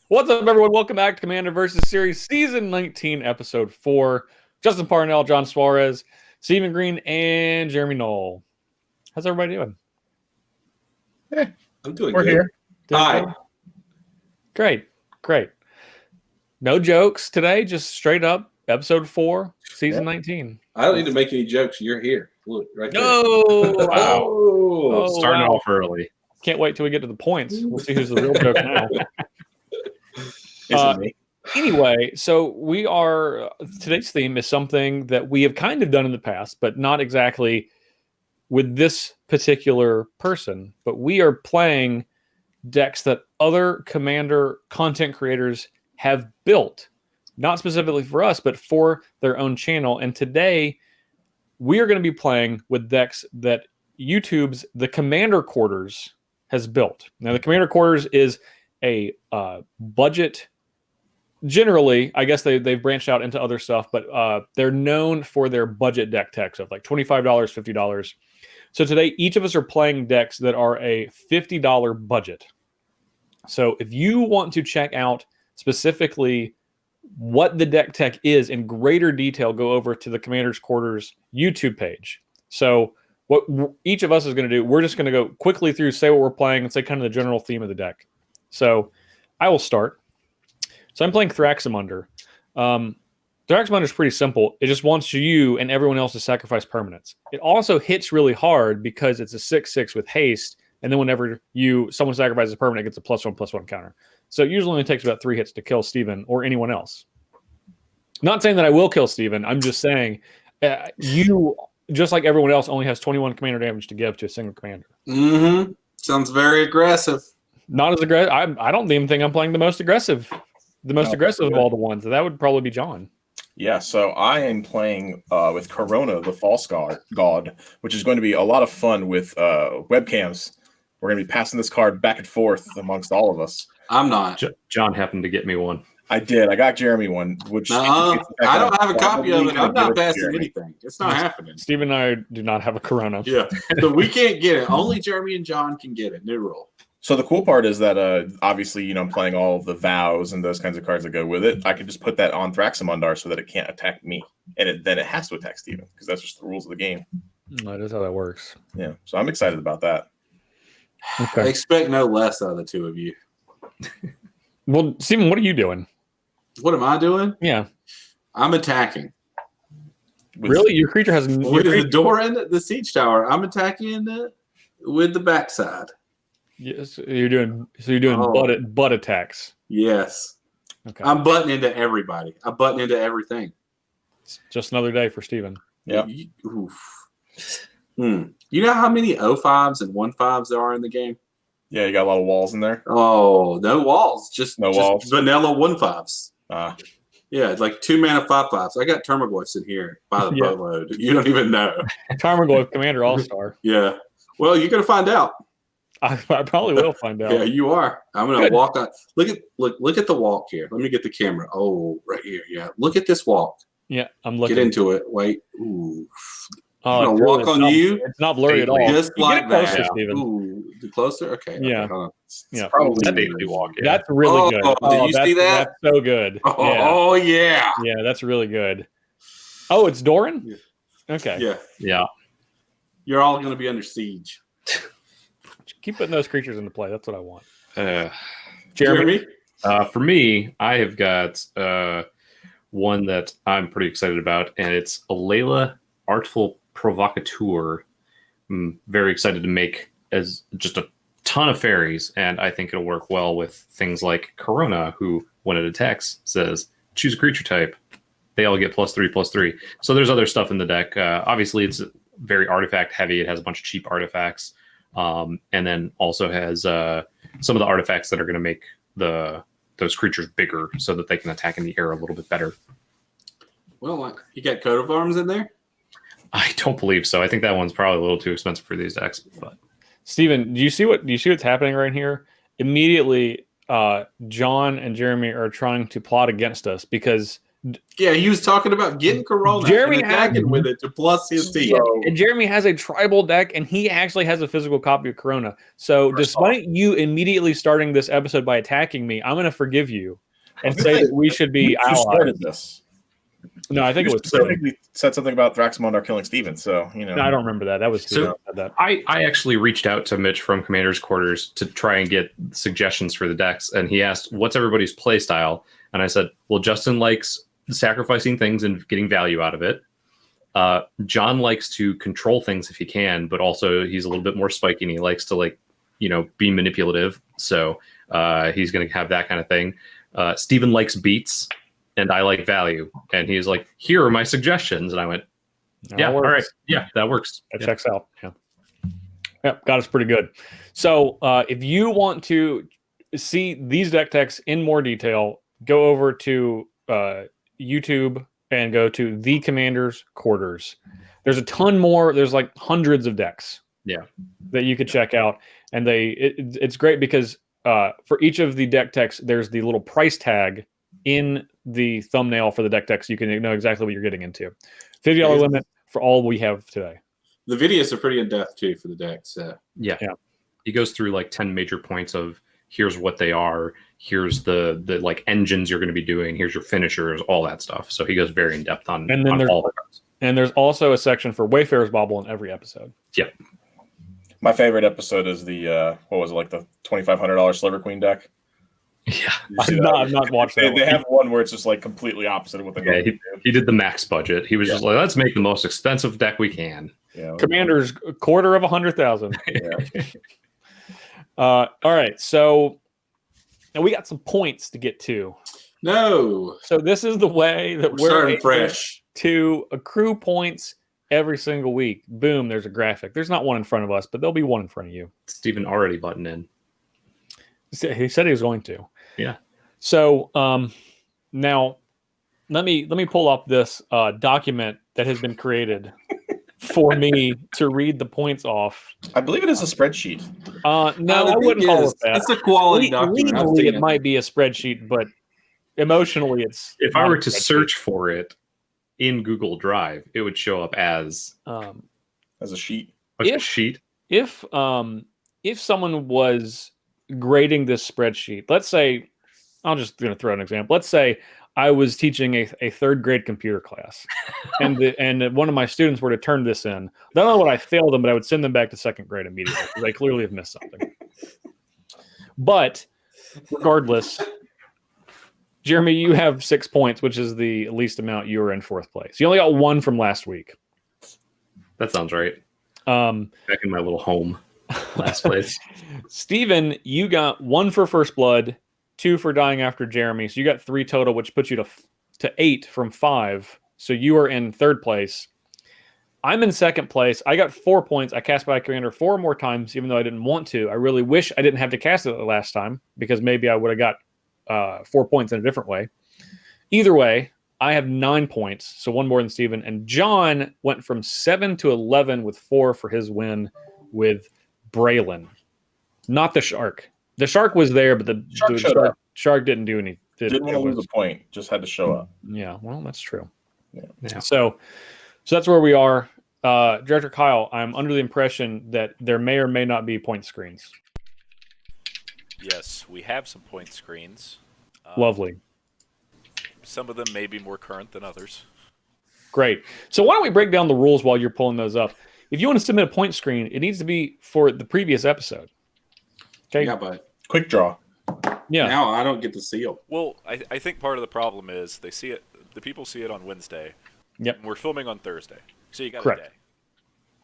What's up, everyone? Welcome back to Commander vs. Series Season 19, Episode 4. Justin Parnell, John Suarez, Stephen Green, and Jeremy Knoll. How's everybody doing? Hey, I'm doing We're good. Here. Hi. Great. No jokes today, just straight up Episode 4, Season 19. I don't need to make any jokes. You're here. Look, right there. No! Wow. Oh, Starting wow. off early. Can't wait till we get to the points. We'll see who's the real joke now. Me? Anyway, so today's theme is something that we have kind of done in the past, but not exactly with this particular person. But we are playing decks that other Commander content creators have built, not specifically for us, but for their own channel. And today we are going to be playing with decks that YouTube's The Commander Quarters has built. Now, The Commander Quarters is a budget. Generally, I guess they've branched out into other stuff, but they're known for their budget deck techs of like $25, $50. So today, each of us are playing decks that are a $50 budget. So if you want to check out specifically what the deck tech is in greater detail, go over to the Commander's Quarters YouTube page. So what each of us is going to do, we're just going to go quickly through, say what we're playing, and say kind of the general theme of the deck. So I will start. So I'm playing Thraximundar. Thraximundar is pretty simple. It just wants you and everyone else to sacrifice permanents. It also hits really hard because it's a 6/6 with haste, and then whenever someone sacrifices a permanent, it gets a +1/+1 counter. So it usually only takes about 3 hits to kill Steven or anyone else. Not saying that I will kill Steven. I'm just saying you, just like everyone else, only has 21 commander damage to give to a single commander. Mm-hmm. Sounds very aggressive. Not as aggressive. I don't even think I'm playing the most aggressive. The most aggressive of all the ones. That would probably be John. Yeah, so I am playing with Karona, the False God, which is going to be a lot of fun with webcams. We're going to be passing this card back and forth amongst all of us. I'm not. John happened to get me one. I did. I got Jeremy one. Which I don't have a copy of it. I'm not passing anything. It's not happening. Steve and I do not have a Corona. Yeah, so we can't get it. Only Jeremy and John can get it. New rule. So the cool part is that obviously, I'm playing all of the vows and those kinds of cards that go with it. I could just put that on Thraximundar so that it can't attack me, and then it has to attack Steven because that's just the rules of the game. That is how that works. Yeah, so I'm excited about that. Okay. I expect no less out of the two of you. Well, Steven, what are you doing? What am I doing? Yeah. I'm attacking. Really? Your creature has with the Doran, the siege tower. I'm attacking with the backside. Yes, you're doing butt attacks. Yes. Okay. I'm butting into everybody. I'm butting into everything. It's just another day for Steven. Yeah. You know how many 05s and 15s there are in the game? Yeah, you got a lot of walls in there. Oh, no walls. Just walls. Vanilla 15s. Yeah, like 2 mana 5/5s. I got Termagloyfs in here by the boatload. You don't even know. Termagloyf Commander All-Star. Yeah. Well, you're gonna find out. I probably will find out. Yeah, you are. I'm gonna walk on. Look at the walk here. Let me get the camera. Oh, right here. Yeah. Look at this walk. Yeah, I'm looking. Get into it. Wait. Ooh. Oh, I'm gonna walk on you. It's not blurry at all. Just like closer, that. Steven. Ooh, closer. Okay. Yeah. Okay, Yeah. Probably That made me walk in. That's really good. Did you see that? That's so good. Oh yeah. Yeah, that's really good. Oh, it's Doran? Yeah. Okay. Yeah. Yeah. You're all gonna be under siege. Keep putting those creatures into play. That's what I want. Jeremy? For me, I have got one that I'm pretty excited about, and it's Alela, Artful Provocateur. I'm very excited to make as just a ton of fairies, and I think it'll work well with things like Karona, who, when it attacks, says, choose a creature type. They all get +3/+3. So there's other stuff in the deck. Obviously, it's very artifact heavy. It has a bunch of cheap artifacts. And then also has some of the artifacts that are going to make those creatures bigger so that they can attack in the air a little bit better. Well, you got Coat of Arms in there? I don't believe so. I think that one's probably a little too expensive for these decks. But Steven, do you see what's happening right here? Immediately, John and Jeremy are trying to plot against us because Yeah, he was talking about getting Karona Jeremy and attacking had- with it to plus his team. And Jeremy has a tribal deck, and he actually has a physical copy of Karona. So, despite you immediately starting this episode by attacking me, I'm going to forgive you and say that we should be You allies. started this. No, I think You it was specifically said something about Thraximundar killing Steven, so you know. No, I don't remember that. That was So- who said that. I actually reached out to Mitch from Commander's Quarters to try and get suggestions for the decks, and he asked, "What's everybody's play style?" And I said, "Well, Justin likes sacrificing things and getting value out of it. John likes to control things if he can, but also he's a little bit more spiky, and he likes to be manipulative. So he's going to have that kind of thing. Steven likes beats, and I like value." And he's like, "Here are my suggestions." And I went, "Yeah, all right, yeah, that works. That checks out. Yeah. Yep, got us pretty good. So if you want to see these deck techs in more detail, go over to YouTube and go to the Commander's Quarters. There's a ton more. There's like hundreds of decks. Yeah. That you could check out, and it's great because for each of the deck techs, there's the little price tag in the thumbnail for the deck techs. You can know exactly what you're getting into. $50 limit for all we have today. The videos are pretty in depth too for the decks. Yeah. He goes through like 10 major points of here's what they are, here's the like engines you're going to be doing, here's your finishers, all that stuff. So he goes very in depth on, and then on there's, all the cards. And there's also a section for Wayfarer's Bauble in every episode. Yeah. My favorite episode is the what was it, like the $2,500 Sliver Queen deck? Yeah. I've not watched that. They have one where it's just like completely opposite of what they Yeah, he did the max budget. He was just like, let's make the most expensive deck we can. Yeah. Commander's $250,000. Yeah. All right, so now we got some points to get to. No, So this is the way that we're we're starting able fresh. to accrue points every single week. Boom, there's a graphic. There's not one in front of us, but there'll be one in front of you. Steven already buttoned in. He said he was going to. Yeah. So now let me pull up this document that has been created for me to read the points off. I believe it is a spreadsheet. No, I wouldn't call it that. It's a quality document. I've Legally, seen it might be a spreadsheet, but emotionally, it's. If not I a were to spreadsheet. search for it in Google Drive, it would show up as As a sheet. a sheet. If someone was grading this spreadsheet, let's say, I'm just going to throw an example. Let's say I was teaching a third grade computer class, and one of my students were to turn this in. I don't know what I failed them, but I would send them back to second grade immediately because they clearly have missed something. But regardless, Jeremy, you have 6 points, which is the least amount. You were in fourth place. You only got one from last week. That sounds right. Back in my little home, last place. Steven, you got 1 for First Blood, 2 for Dying After Jeremy. So you got 3 total, which puts you to 8 from 5. So you are in third place. I'm in second place. I got 4 points. I cast by Commander 4 more times, even though I didn't want to. I really wish I didn't have to cast it the last time because maybe I would have got 4 points in a different way. Either way, I have 9 points, so 1 more than Steven. And John went from 7 to 11 with 4 for his win with Braylon. Not the Shark. The Shark was there, but the Shark didn't do anything. Didn't want to lose a point, just had to show up. Yeah, well, that's true. Yeah. So that's where we are. Director Kyle, I'm under the impression that there may or may not be point screens. Yes, we have some point screens. Lovely. Some of them may be more current than others. Great. So why don't we break down the rules while you're pulling those up? If you want to submit a point screen, it needs to be for the previous episode. Okay. Yeah, but Quick draw. Yeah. now I don't get the seal. Well, I think part of the problem is they see it. The people see it on Wednesday. Yep. And we're filming on Thursday, so you got Correct. a day.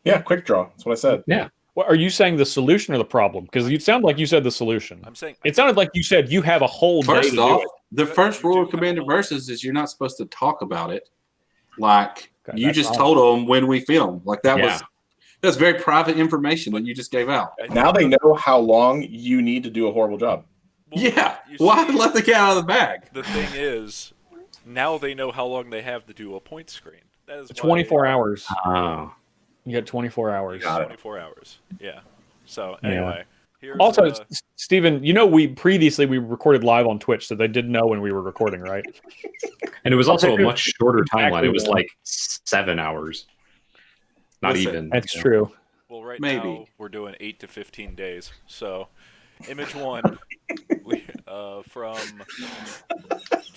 Yeah, quick draw. That's what I said. Yeah. Well, are you saying the solution or the problem? Because you sound like you said the solution. I'm saying It sounded like you said you have a whole day First to off, do it. the first You rule do of have a Commander whole- Versus is you're not supposed to talk about it. Like Okay, you that's just odd. told them when we film. Like Yeah. that's very private information that you just gave out. I think- Now they know how long you need to do a horrible job. well, Yeah. you Why see, let the cat out of the bag? The thing is, now they know how long they have to do a point screen. That is why 24 hours. Oh. You got 24 hours. Got it. 24 hours. Yeah. So Yeah. anyway, Here's, Also, Stephen, we previously we recorded live on Twitch, so they did know when we were recording, right? And it was also a much shorter timeline. Exactly. It was like 7 hours. Not Listen, even. That's true. well, right Maybe. now we're doing 8 to 15 days. So, image 1 from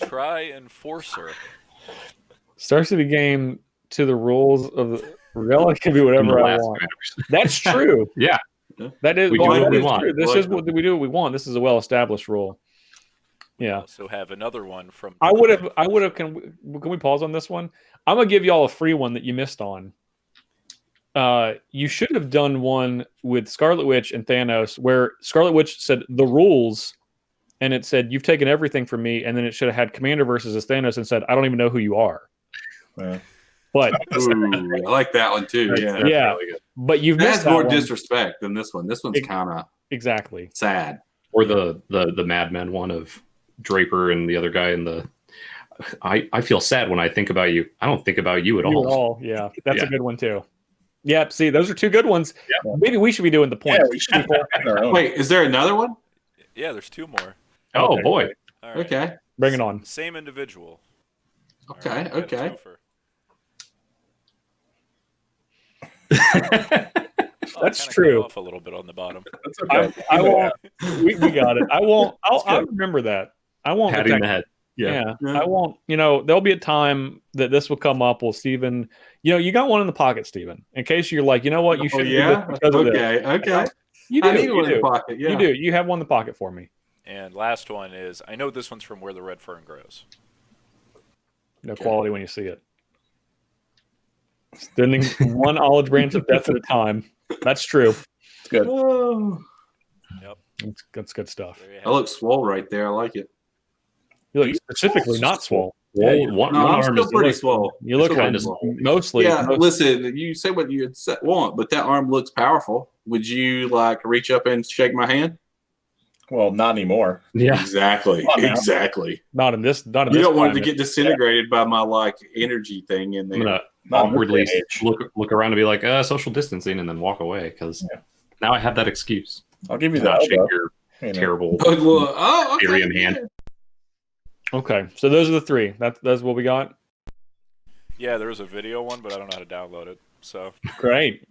Try Enforcer. Starts the game to the rules of the reality can be whatever I want. That's true. Yeah. That is We do well, what that we is want. true. This Like is what we do what we want. This is a well-established rule. Yeah. Also have another one from. I would have. Can we pause on this one? I'm gonna give y'all a free one that you missed on. You should have done one with Scarlet Witch and Thanos, where Scarlet Witch said the rules, and it said you've taken everything from me, and then it should have had Commander versus as Thanos and said I don't even know who you are. Yeah. But Ooh, I like that one too. Yeah, yeah, but you've missed that's that more one. disrespect than this one. This one's kind of Exactly. sad. Or the Mad Men one of Draper and the other guy in the. I feel sad when I think about you. I don't think about you at all. Yeah, that's Yeah. a good one too. Yeah, see, those are two good ones. Yeah. Maybe we should be doing the points. Yeah, we should have our own. Wait, is there another one? Yeah, there's 2 more. Oh Okay. boy. All right. Okay, Bring it on. Same individual. okay, All right, we got a okay. twofer. Oh, That's kinda cut true. Off a little bit on the bottom. That's okay. I won't. We got it. I won't. I'll remember that. I won't. Patting attack- the head. Yeah. Yeah, I won't. There'll be a time that this will come up. Well, Stephen, you got one in the pocket, Stephen, in case you're like, you know what, you Oh should. yeah. Because of this. Okay. You do. I need You one in do. the pocket. Yeah. You do. You have one in the pocket for me. And last one is, I know this one's from Where the Red Fern Grows. No quality when you see it. Standing one olive branch of death at a time. That's true. It's good. Oh, That's good stuff. There you I have look swole right there. I like it. You look specifically not swole. One, one No, I'm arm still is pretty swole. You look Still like pretty swole. mostly. Yeah, most- listen, you say what you want, but that arm looks powerful. Would you like reach up and shake my hand? Well, not anymore. Yeah. Exactly. Come on now. Exactly. not in this. Not in You this don't want it to climate. get disintegrated by my energy thing in I'm there. gonna Not in awkwardly this age. look around and be like, social distancing, and then walk away because now I have that excuse. I'll give you To the not shake elbow. your You know. terrible Oh, look. Oh, okay. Ethereum hand. Okay, so those are the three. That's what we got. Yeah, there was a video one, but I don't know how to download it. So Great.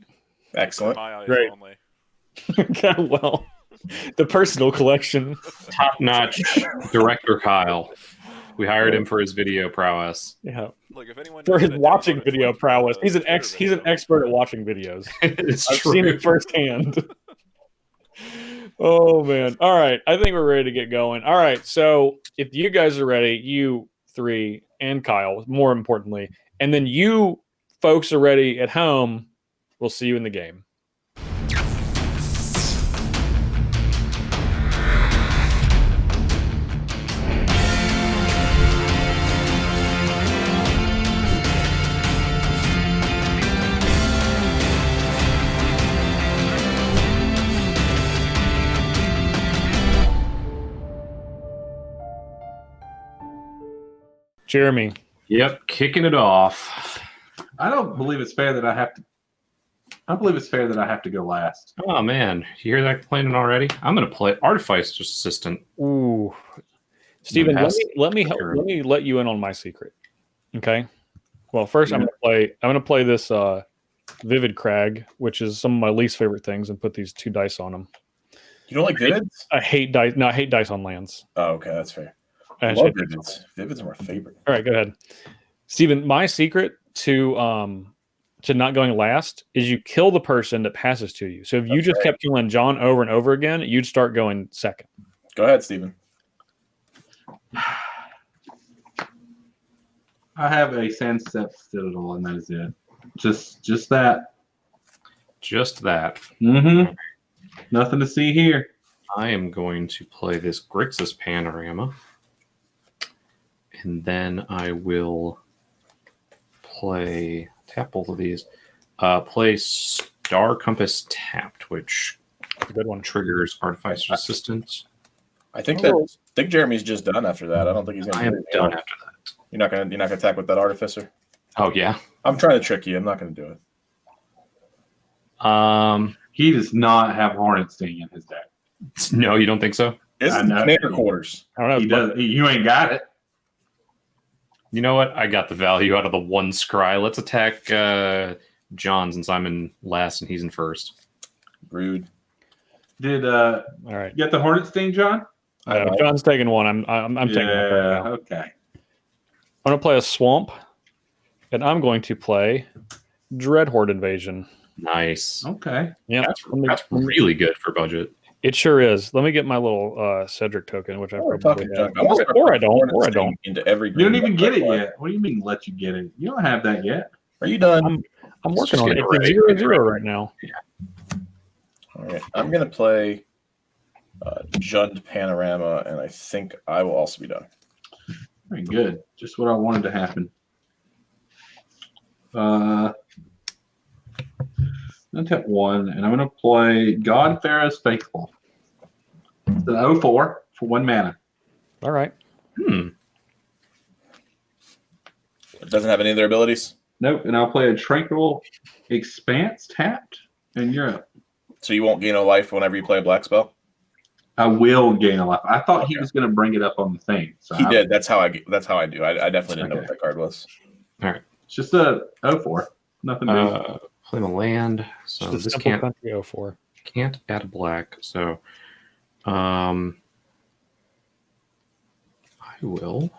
for Excellent. my eyes Great. only. Okay, well, the personal collection. top-notch director Kyle. We hired him for his video prowess. Yeah, Look, if anyone for knows his how to watching download it, video like, prowess. He's an Twitter he's an video. expert at watching videos. It's I've true. seen it firsthand. Oh man! All right, I think we're ready to get going. All right, so if you guys are ready, you three and Kyle, more importantly, and then you folks are ready at home, we'll see you in the game. Jeremy, Yep, kicking it off. I don't believe it's fair that I have to. I don't believe it's fair that I have to go last. Oh man, you hear that complaining already? I'm gonna play Artificer's Assistant. ooh, Steven, let Pass. me let you in on my secret. Okay. Well, first I'm gonna play this Vivid Crag, which is some of my least favorite things, and put these 2 dice on them. You don't like Vivids? I hate dice. No, I hate dice on lands. Oh, okay, that's fair. I I hate love dice. Vivids. Vivids are my favorite. All right, go ahead, Steven. My secret to not going last is you kill the person that passes to you. So if you That's just right. kept killing John over and over again, you'd start going second. Go ahead, Steven. I have a Sandstep Citadel, and that is it. Just that. Just that. Mm-hmm. Nothing to see here. I am going to play this Grixis Panorama. And then I will tap both of these. Play Star Compass tapped, which Good one. triggers Artificer's Assistant. I think Jeremy's just done after that. I don't think he's gonna. I am do done anything after that. else. You're not gonna attack with that artificer. Oh yeah. I'm trying to trick you. I'm not gonna do it. He does not have Hornet Sting in his deck. No, you don't think so? This I is know. commander quarters. I don't know. He does. You ain't got it. You know what? I got the value out of the one scry. Let's attack John since I'm in last and he's in first. Rude. Did All right. you get the Hornet Sting, John? John's taking one. I'm taking one right now. Okay. I'm going to play a swamp, and I'm going to play Dreadhorde Invasion. Nice. Okay. Yeah, That's really good for budget. it sure is. Let me get my little Cedric token, which I We're probably talking have. junk. Or I don't. Or I don't. Into every You don't green even get it card. yet. What do you mean let you get it? You don't have that yet. Are you done? I'm Let's working just on get it. it It's ready. 0-0 right now. All right. I'm going to play Jund Panorama, and I think I will also be done. Very good. Just what I wanted to happen. I'm going to tap one, and I'm going to play God Pharaoh's Faithful. It's an 04 for 1 mana. All right. It doesn't have any of their abilities. Nope. And I'll play a Tranquil Expanse tapped, and you're up. So you won't gain a life whenever you play a black spell? I will gain a life. I thought he was going to bring it up on the thing. So He did. That's how I do. I definitely didn't know Okay. what that card was. It's just a 04. Nothing big. Play my land. So Just a this simple can't country 04. add a black. So I will.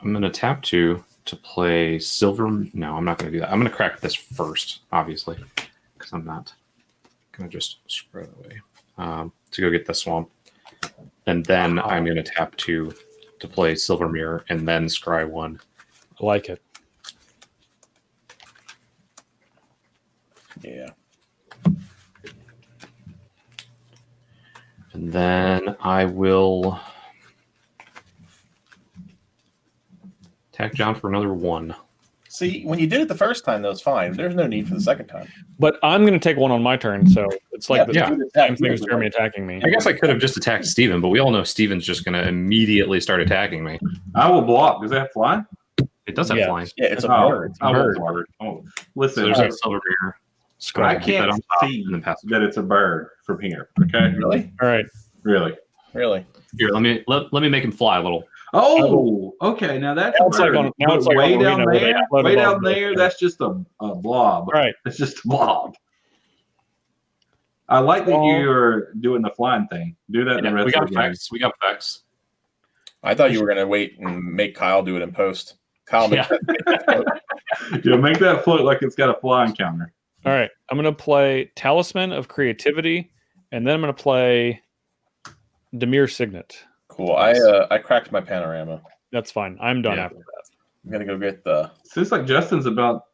I'm going to tap 2 to play silver. No, I'm not going to do that. I'm going to crack this first, obviously, because I'm not going to just screw it away to go get the swamp. And then I'm going to tap 2 to play silver mirror and then scry 1. I like it. Yeah. And then I will attack John for another 1. See, when you did it the first time, that was fine. There's no need for the second time. But I'm going to take one on my turn, so it's like the Yeah. same thing as Jeremy attacking me. I guess I could have just attacked Steven, but we all know Steven's just going to immediately start attacking me. I will block. Does that fly? It does have Yeah. flying. Yeah, it's a Oh, bird. I will bird. block. Oh, So listen, there's a silver mirror. I Keep that can't on top see and then pass it. that it's a bird from here. Okay, Really? All right. really. Really? Here, let me make him fly a little. Oh, okay. Now that's Now a it's like bird. on- now it's like way on down Arena where they there. upload Way it all down the way there. down. That's just a blob. All right. It's just a blob. I like that Well- you're doing the flying thing. Do that in the Yeah, rest we of got the game. effects. We got effects. I thought you were going to wait and make Kyle do it in post. Kyle, make Yeah. Yeah, make that float like it's got a flying counter. All right. I'm going to play Talisman of Creativity, and then I'm going to play Demir Signet. Cool. I cracked my panorama. That's fine. I'm done Yeah. after that. I'm going to go get the... Seems like Justin's about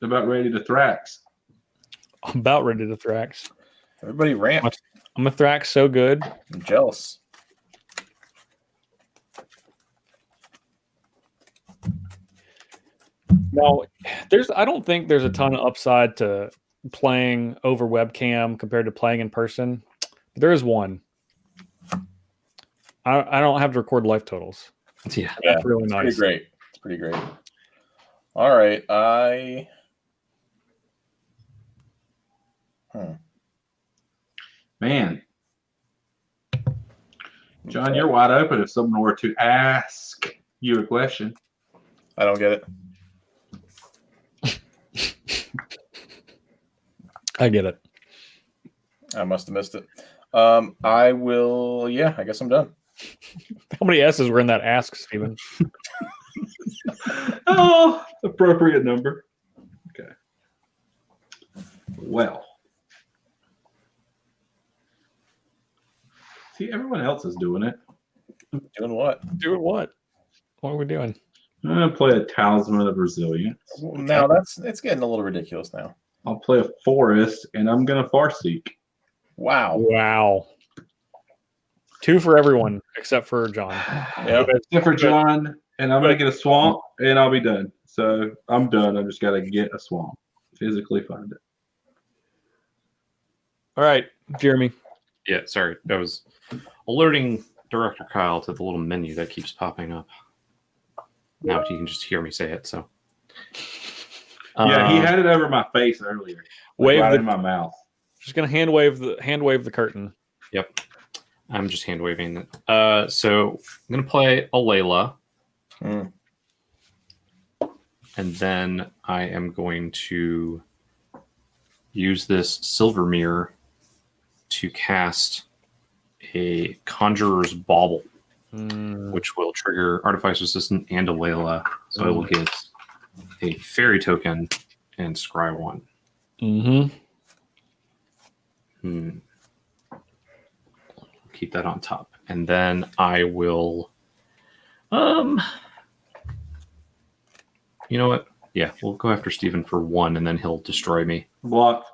ready to Thrax. I'm about ready to Thrax. Everybody ramp. I'm a Thrax so good. I'm jealous. No, I don't think there's a ton of upside to playing over webcam compared to playing in person. But there is one. I don't have to record life totals. Yeah. That's really It's nice. pretty great. It's pretty great. All right. Man. John, you're wide open if someone were to ask you a question. I don't get it. I get it. I must have missed it. I will... Yeah, I guess I'm done. How many S's were in that ask, Steven? Oh, appropriate number. Okay. Well. See, everyone else is doing it. Doing what? Doing what? What are we doing? I'm going to play a Talisman of Resilience. Now, it's getting a little ridiculous now. I'll play a Forest, and I'm going to Farseek. Wow. Wow. 2 for everyone except for John. Yep. Except for John, and I'm going to get a Swamp, and I'll be done. So I'm done. I just got to get a Swamp. Physically find it. All right, Jeremy. Yeah, sorry. I was alerting Director Kyle to the little menu that keeps popping up. Now he can just hear me say it, so. Yeah, he had it over my face earlier. Wave right the in my mouth. Just gonna hand wave the curtain. Yep. I'm just hand waving it. So I'm gonna play Alela. Mm. And then I am going to use this Silver Mirror to cast a Conjurer's Bauble, which will trigger Artifice Resistant and Alela. So I will get a Fairy token and scry 1. Keep that on top. And then I will... You know what? Yeah, we'll go after Steven for 1, and then he'll destroy me. Block.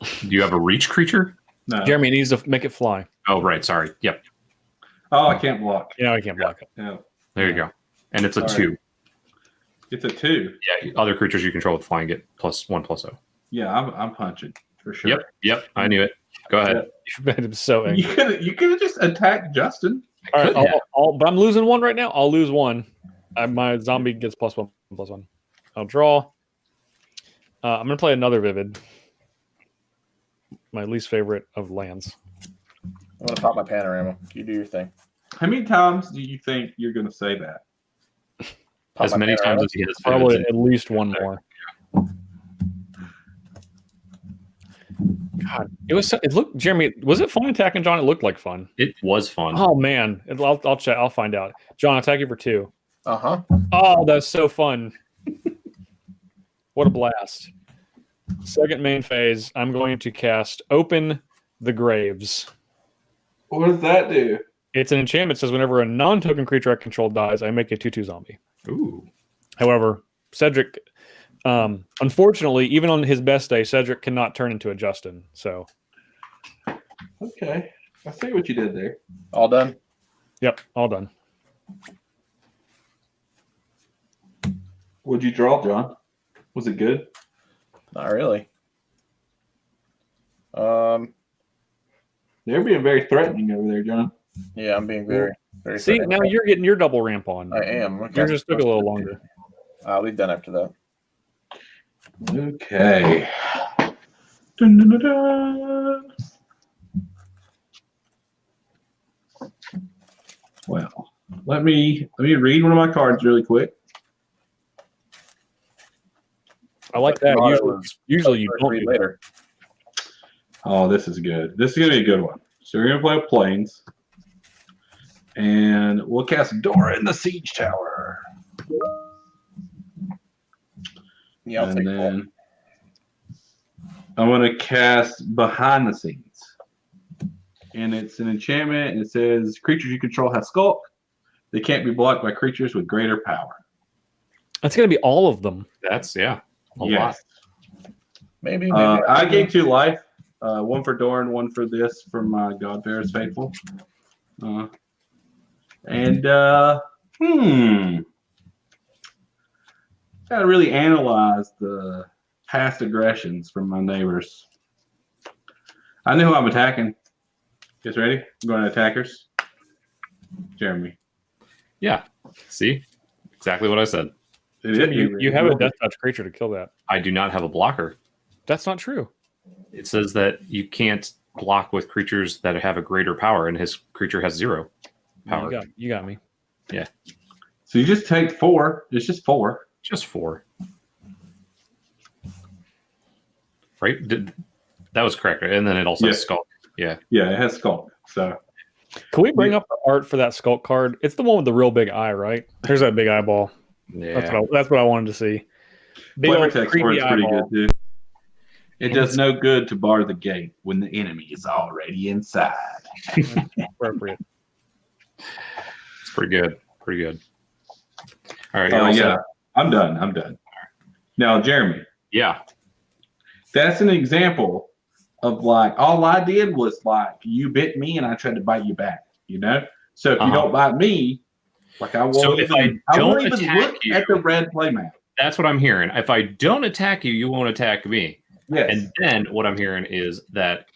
Do you have a reach creature? No. Jeremy needs to make it fly. Oh, right. Sorry. Yep. Oh, I can't block. Yeah, I can't block it. No. There you go. And it's a All right. 2. It's a 2. Yeah, other creatures you control with flying get +1/+0. Yeah, I'm punching for sure. Yep. I knew it. Go ahead. You've made him so angry. You could have just attacked Justin. All right, could have. but I'm losing 1 right now. I'll lose 1. My zombie gets +1/+1. I'll draw. I'm gonna play another Vivid. My least favorite of lands. I'm gonna pop my panorama. You do your thing. How many times do you think you're going to say that? Pop As my many panorama. times as he has Probably Vivids. at least 1 more. God, it looked, Jeremy, was it fun attacking John? It looked like fun. It was fun. Oh man, I'll check. I'll find out. John, I'll attack you for 2. Uh-huh. Oh, that's so fun. What a blast. Second main phase, I'm going to cast Open the Graves. What does that do? It's an enchantment that says whenever a non-token creature I control dies, I make a 2/2 zombie. Ooh. However, Cedric, unfortunately, even on his best day, Cedric cannot turn into a Justin. So, Okay. I see what you did there. All done? yep, all done. What'd you draw, John? Was it good? Not really. They're being very threatening over there, John. Yeah, I'm being very See, threatening. now you're getting your double ramp on. I am. Yours just took a little longer. I'll be done after that. Okay. Dun, dun, dun, dun. Well, let me read one of my cards really quick. I like that. Thought it Usually, was usually you first don't read do later. Oh, this is good. This is gonna be a good one. So we're gonna play with planes, and we'll cast Doran the Siege Tower. Yeah, I'll And take then I'm gonna cast Behind the Scenes, and it's an enchantment. And it says creatures you control have Skulk. They can't be blocked by creatures with greater power. That's going to be all of them. That's a lot. Yes. Maybe. I gave 2 life. 1 for Doran, 1 for this from my Godbearer's Faithful. Gotta really analyze the past aggressions from my neighbors. I know who I'm attacking. Guys ready? I'm going to attackers. Jeremy. Yeah. See? Exactly what I said. You have a Death Touch creature to kill that. I do not have a blocker. That's not true. It says that you can't block with creatures that have a greater power, and his creature has 0 power. You got me. So you just take 4. It's just 4. Just 4. Right? That was correct. Right? And then it also has Skull. Yeah. Yeah, it has Skulk. So Can we bring up the art for that Skulk card? It's the one with the real big eye, right? There's that big eyeball. Yeah. That's what I wanted to see. Big Flavor old text creepy is pretty eyeball. good too. It does no good to bar the gate when the enemy is already inside. Appropriate. It's pretty good. Pretty good. All right. Oh you're all yeah, set? I'm done. Now, Jeremy, Yeah. that's an example of like all I did was like you bit me and I tried to bite you back. You know, so if you don't bite me, like I won't So if I don't won't even attack look you- at the red playmat. That's what I'm hearing. If I don't attack you, you won't attack me. Yes. And then what I'm hearing is that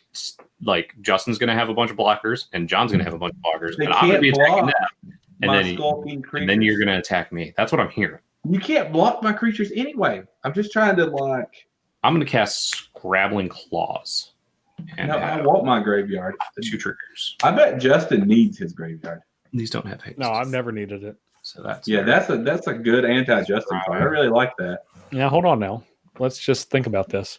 like Justin's going to have a bunch of blockers and John's going to have a bunch of blockers, They and I'm going to be can't attacking block them. And my then, skulking and creatures. then you're going to attack me. That's what I'm hearing. You can't block my creatures anyway. I'm just trying to like. I'm going to cast Scrabbling Claws. and No, I have want my graveyard. 2 triggers. I bet Justin needs his graveyard. These don't have haste. No, I've never needed it. So that's Yeah, very- that's a good anti-Justin card. I really like that. Now, hold on now. Let's just think about this.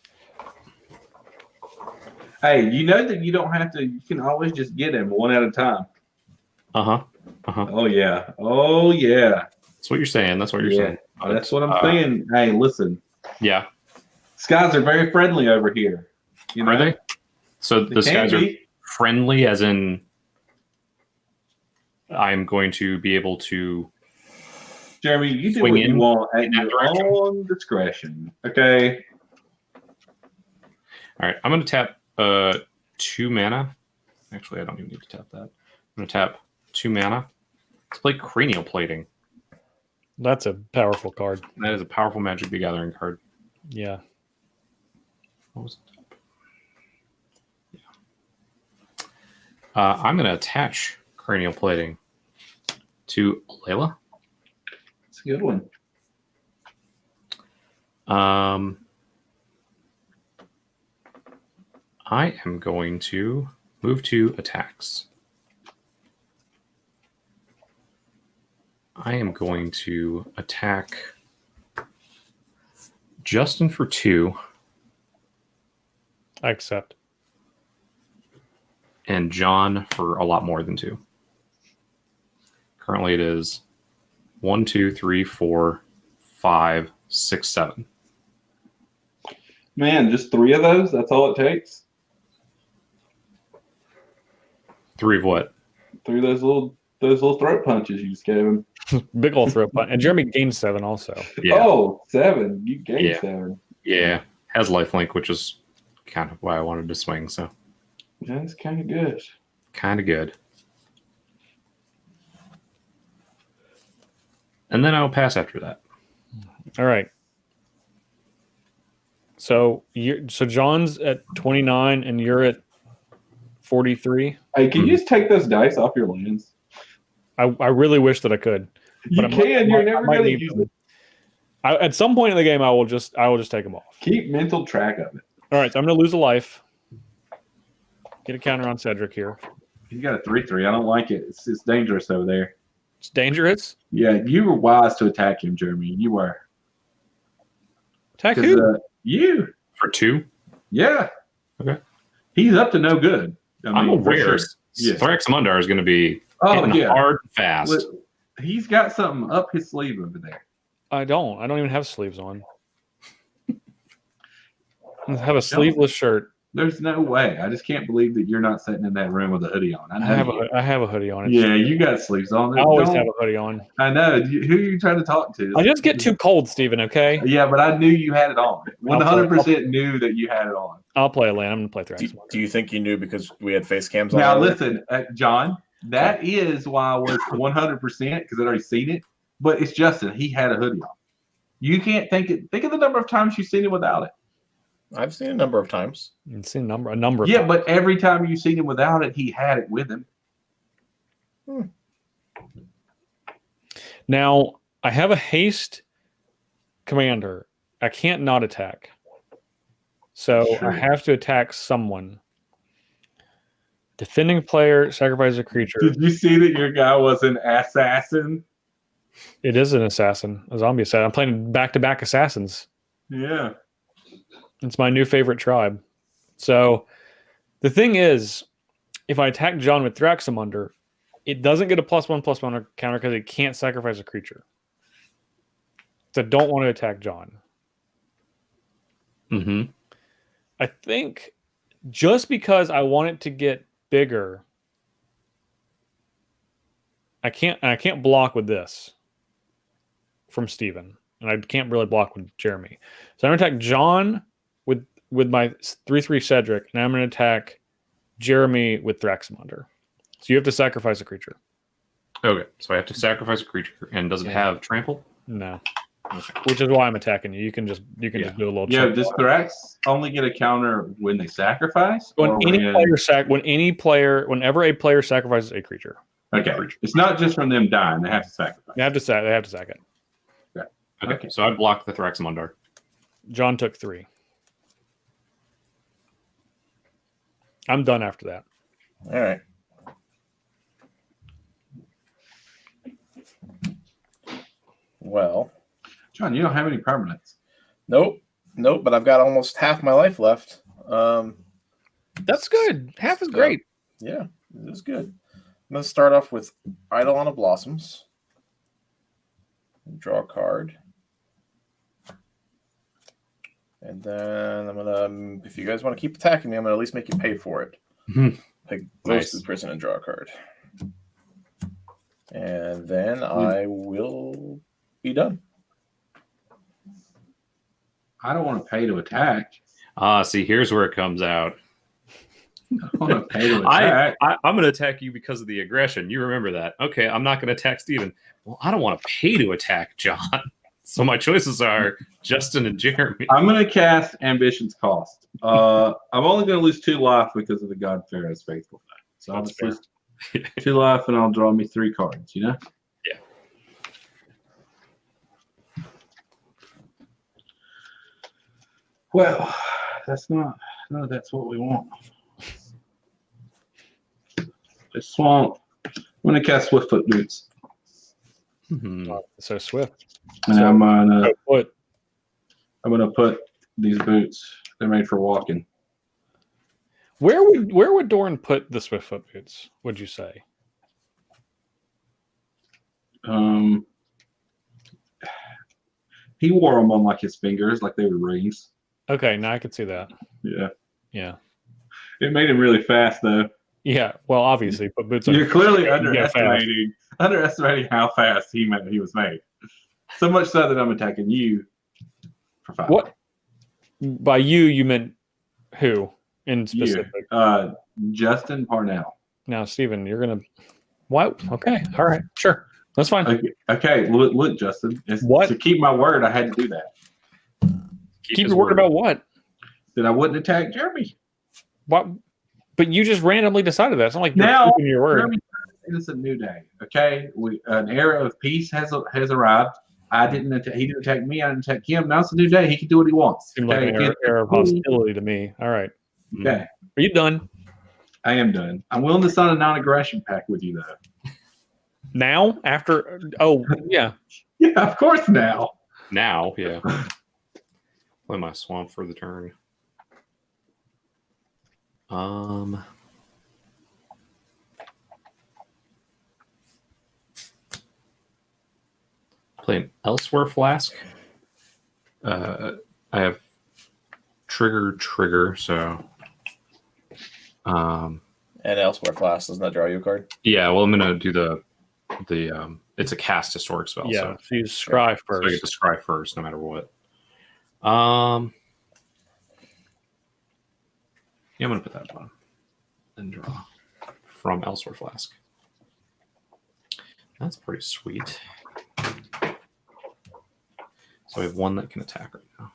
Hey, you know that you don't have to. You can always just get him one at a time. Uh-huh. Uh-huh. Oh yeah. Oh yeah. That's what you're saying. That's what you're Yeah. saying. That's what I'm saying. Hey, listen. Yeah. Skies are very friendly over here. You know? Are they? So They the can guys are be. friendly, as in I'm going to be able to. Jeremy, you do Swing what you in want at that your direction. own discretion. Okay. All right, I'm going to tap 2 mana. Actually, I don't even need to tap that. I'm going to tap 2 mana. Let's play Cranial Plating. That's a powerful card. That is a powerful Magic the Gathering card. Yeah. What was it? Yeah. I'm going to attach Cranial Plating to Alela. It's a good one. I am going to move to attacks. I am going to attack Justin for 2 I accept. and John for a lot more than 2. Currently it is 1, 2, 3, 4, 5, 6, 7. Man, just 3 of those? That's all it takes? 3 of what? 3 of those little throat punches you just gave him. Big old throw punt. And Jeremy gained 7 also. Yeah. Oh, 7. You gained Yeah. 7. Yeah. Has lifelink, which is kind of why I wanted to swing, so That's kind of good. kind of good. And then I'll pass after that. All right. So John's at 29 and you're at 43. Hey, can you just take those dice off your lands? I really wish that I could. You I can. You're never might going to need use them. it. At some point in the game, I will just take them off. Keep mental track of it. All right, so I'm going to lose a life. Get a counter on Cedric here. You got a 3/3. I don't like it. It's dangerous over there. It's dangerous. Yeah, you were wise to attack him, Jeremy. You were. Attack 'Cause, who? you. For 2? Yeah. Okay. He's up to no good. I'm for aware. sure. Yeah. Thraximundar is going to be Oh, hitting yeah. hard and fast. Look, he's got something up his sleeve over there. I don't even have sleeves on. I have a sleeveless shirt. There's no way. I just can't believe that you're not sitting in that room with a hoodie on. I have a hoodie on. Yeah, you got sleeves on. I always Don't- have a hoodie on. I know. Who are you trying to talk to? I just get too cold, Steven, okay? Yeah, but I knew you had it on. 100% knew that you had it on. I'll play a lane. I'm going to play Do, Thraximundar. do you think you knew because we had face cams on? Now, already? listen, John, that is why I was 100% because I'd already seen it. But it's Justin. He had a hoodie on. You can't think of the number of times you've seen it without it. I've seen a number of times. I've seen a number of Yeah, times. but every time you've seen him without it, he had it with him. Now, I have a haste commander. I can't not attack. So Sure. I have to attack someone. Defending player, sacrifice a creature. Did you see that your guy was an assassin? It is an assassin, a zombie assassin. I'm playing back-to-back assassins. Yeah. It's my new favorite tribe. So the thing is, if I attack John with Thraximundar, it doesn't get a +1/+1 counter because it can't sacrifice a creature. So I don't want to attack John. Mm-hmm. I think just because I want it to get bigger, I can't block with this from Steven. And I can't really block with Jeremy. So I'm going to attack John with my 3/3 Cedric, and I'm going to attack Jeremy with Thraximundar. So you have to sacrifice a creature. Okay, so I have to sacrifice a creature, and does it have trample? No. Okay. Which is why I'm attacking you. You can just do a little Yeah, check. does Thrax only get a counter when they sacrifice? or Whenever a player sacrifices a creature. Okay. It's not just from them dying. They have to sacrifice. They have to sack it. Okay, so I blocked the Thraximundar. John took 3. I'm done after that. All right. Well, John, you don't have any permanents. nope. But I've got almost half my life left. That's good. Half is So, great. Yeah, it is good. I'm going to start off with Eidolon of Blossoms. Draw a card. And then I'm going to, if you guys want to keep attacking me, I'm going to at least make you pay for it. Pick Nice. the prison and draw a card. And then I will be done. I don't want to pay to attack. See, here's where it comes out. I don't want to pay to attack. I'm going to attack you because of the aggression. You remember that. Okay, I'm not going to attack Steven. Well, I don't want to pay to attack John. So my choices are Justin and Jeremy. I'm going to cast Ambition's Cost. I'm only going to lose 2 life because of the God Pharaoh's Faithful. So I'll That's just lose 2 life and I'll draw me 3 cards, you know? Yeah. Well, that's not, no, that's what we want. The swamp. I'm going to cast Swiftfoot Boots. So Swift. And So- I'm gonna What? put these boots. They're made for walking. Where would Doran put the Swiftfoot boots? Would you say? He wore them on like his fingers, like they were rings. Okay, now I could see that. Yeah, Yeah. it made him really fast though. Yeah. Well, obviously, put boots on. You're clearly Yeah, underestimating how fast he was made. So much so that I'm attacking you for 5. What? By you meant who in You. specific? Justin Parnell. Now, Steven, you're gonna. What? Okay. All right. Sure. That's fine. Okay. Look, Justin. What? To keep my word, I had to do that. Keep his your word about what? That I wouldn't attack Jeremy. What? But you just randomly decided that. It's not like you're Now, keeping your word. Jeremy, it's a new day. Okay, an era of peace has arrived. I didn't. He didn't attack me. I didn't attack him. Now it's a new day. He can do what he wants. Seemed like Okay? an air of hostility to me. All right. Okay, Are you done I am done. I'm willing to sign a non-aggression pact with you, though. now? After? Oh, yeah. Yeah, of course. Now. Now, yeah. Play my swamp for the turn. Play an Elsewhere Flask. I have trigger, so And Elsewhere Flask does not draw you a card. yeah. Well, I'm gonna do the it's a cast historic spell. Yeah. So, So you scry so I first. get to scry first, no matter what. Yeah, I'm gonna put that on and draw from Elsewhere Flask. That's pretty sweet. So I have 1 that can attack right now.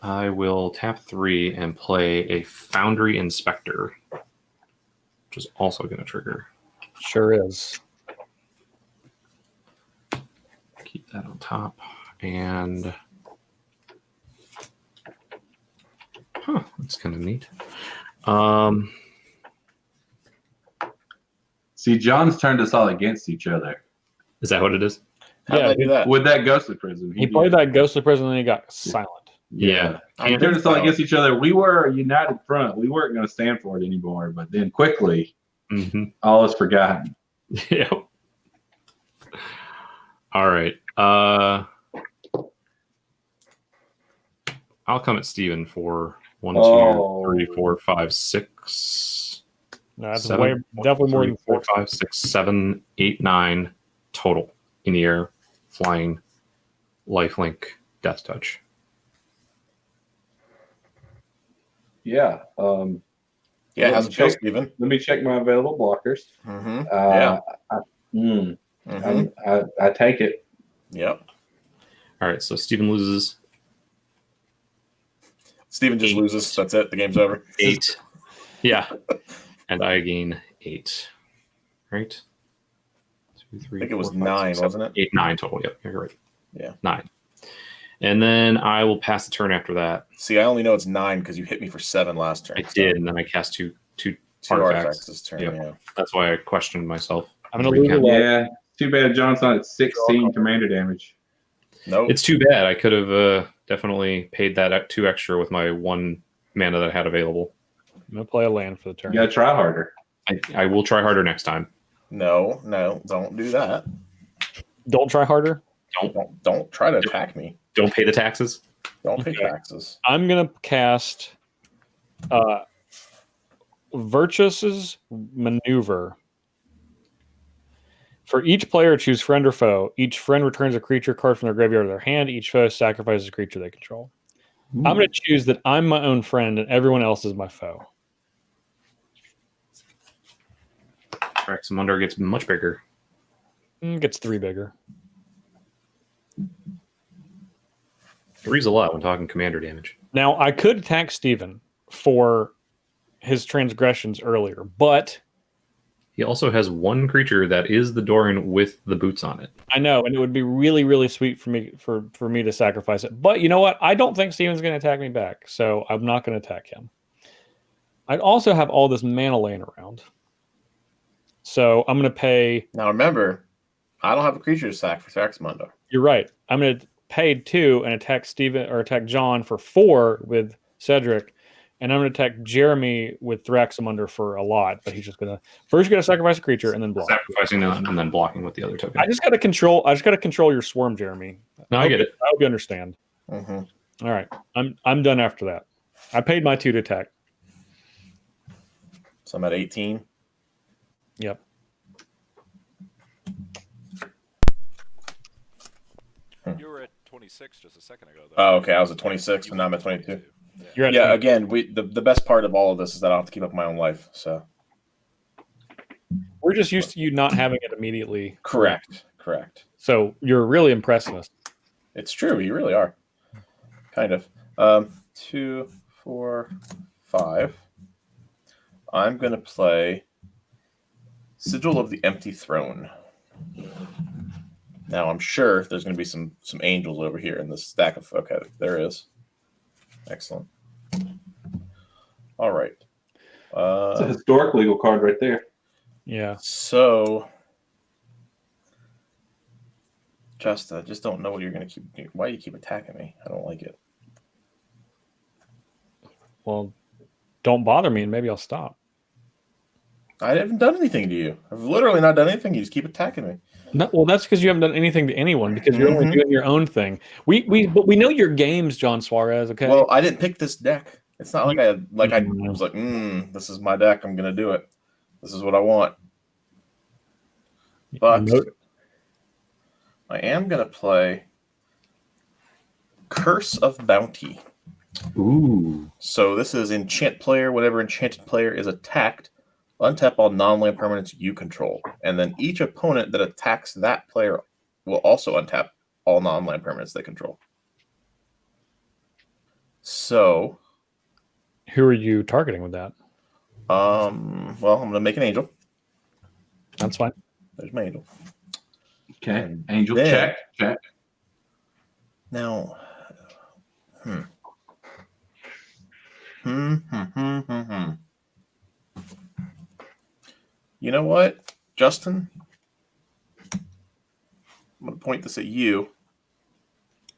I will tap 3 and play a Foundry Inspector, which is also going to trigger. Sure is. Keep that on top. And that's kind of neat. See, John's turned us all against each other. Is that what it is? How did I do that? With that ghostly prison. He played that ghostly prison and he got silent. Yeah. He turned us all against each other. We were a united front. We weren't going to stand for it anymore. But then quickly, all is forgotten. Yep. All right. I'll come at Steven for 1, 2, 3, 4, 5, 6. No, that's 7, definitely more 3, than 4, 5, 6, 7, 8, 9 total in the air, flying, lifelink, death touch. Yeah. Yeah, how's it feel, Steven? Let me check my available blockers. I take it. Yep. All right, so Steven loses Steven just 8. loses. That's it. The game's over. 8. Yeah. And I gain 8. Right? 2, 3, I think it was 4, 5, 9, 6, wasn't it? 8, 9 total. Yep, you're right. Yeah. 9. And then I will pass the turn after that. See, I only know it's 9 because you hit me for 7 last turn. I did, and then I cast two artifacts this turn. Yep. Yeah. That's why I questioned myself. I'm going to lose a lot. Yeah. Too bad John's not at 16 commander damage. Nope. It's too bad. I could have definitely paid that 2 extra with my 1 mana that I had available. I'm going to play a land for the turn. You got to try harder. I will try harder next time. No, don't do that. Don't try harder. Don't try to attack me. Don't pay the taxes. Don't pay taxes. I'm going to cast Virtuous's Maneuver. For each player, choose friend or foe. Each friend returns a creature card from their graveyard to their hand. Each foe sacrifices a creature they control. I'm going to choose that I'm my own friend and everyone else is my foe. Thraximundar gets much bigger. Gets 3 bigger. 3's a lot when talking commander damage. Now, I could attack Steven for his transgressions earlier, but He also has 1 creature that is the Doran with the boots on it. I know, and it would be really, really sweet for me to sacrifice it. But you know what? I don't think Steven's going to attack me back, so I'm not going to attack him. I'd also have all this mana laying around. So I'm going to pay... Now remember, I don't have a creature to sack for Thraximundar. You're right. I'm going to pay 2 and attack Steven or attack John for 4 with Cedric, and I'm going to attack Jeremy with Thraximundar for a lot. But he's just going to first sacrifice a creature and then block. Sacrificing them and then blocking with the other token. I just got to control your swarm, Jeremy. No, I get it. I hope you understand. Mm-hmm. All right, I'm done after that. I paid my 2 to attack. So I'm at 18. Yep. You were at 26 just a second ago, though. Oh, okay. I was at 26, and now I'm at 22. You're at Yeah, 20. again, the best part of all of this is that I don't have to keep up my own life. So We're just used to you not having it immediately. correct. So you're really impressing us. It's true. You really are. Kind of. 2, 4, 5. I'm going to play Sigil of the Empty Throne. Now, I'm sure there's going to be some angels over here in this stack of... Okay, there is. Excellent. All right. It's a historic legal card right there. Yeah. So... I just don't know what you're going to keep doing. Why do you keep attacking me? I don't like it. Well, don't bother me and maybe I'll stop. I haven't done anything to you. I've literally not done anything. You just keep attacking me. No, well, that's because you haven't done anything to anyone because you're only doing your own thing. But we know your games, John Suarez. Okay. Well, I didn't pick this deck. It's not like I was like, this is my deck. I'm gonna do it. This is what I want. But I am gonna play Curse of Bounty. Ooh. So this is enchant player. Whatever enchanted player is attacked, untap all non-land permanents you control, and then each opponent that attacks that player will also untap all non-land permanents they control. So, who are you targeting with that? well, I'm gonna make an angel. That's fine. There's my angel. Okay, angel then- check. Now, You know what, Justin? I'm going to point this at you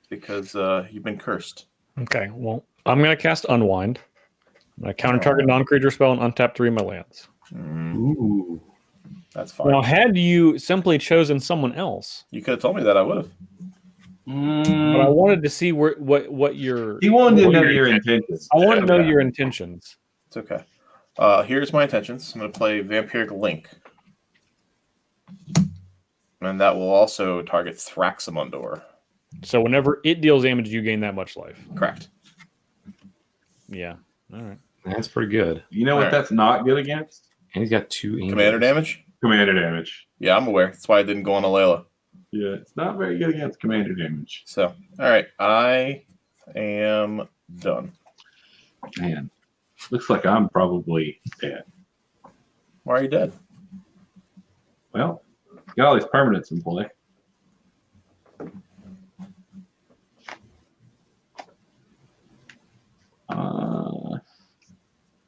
because you've been cursed. Okay. Well, I'm going to cast Unwind. I'm going to counter target non-creature spell and untap 3 of my lands. Ooh. That's fine. Now, had you simply chosen someone else, You could have told me that. I would have. but I wanted to see what your He wanted to know your your intentions. I want to know your intentions. It's okay. Here's my intentions. I'm going to play Vampiric Link. And that will also target Thraximundar. So whenever it deals damage, you gain that much life. Correct. Yeah. All right. That's pretty good. You know what Alright. that's not good against? And he's got 2 angels. Commander damage? Commander damage. Yeah, I'm aware. That's why I didn't go on Alela. Yeah, it's not very good against commander damage. So, all right. I am done. Man, looks like I'm probably dead. Why are you dead? Well, got all these permanents in play.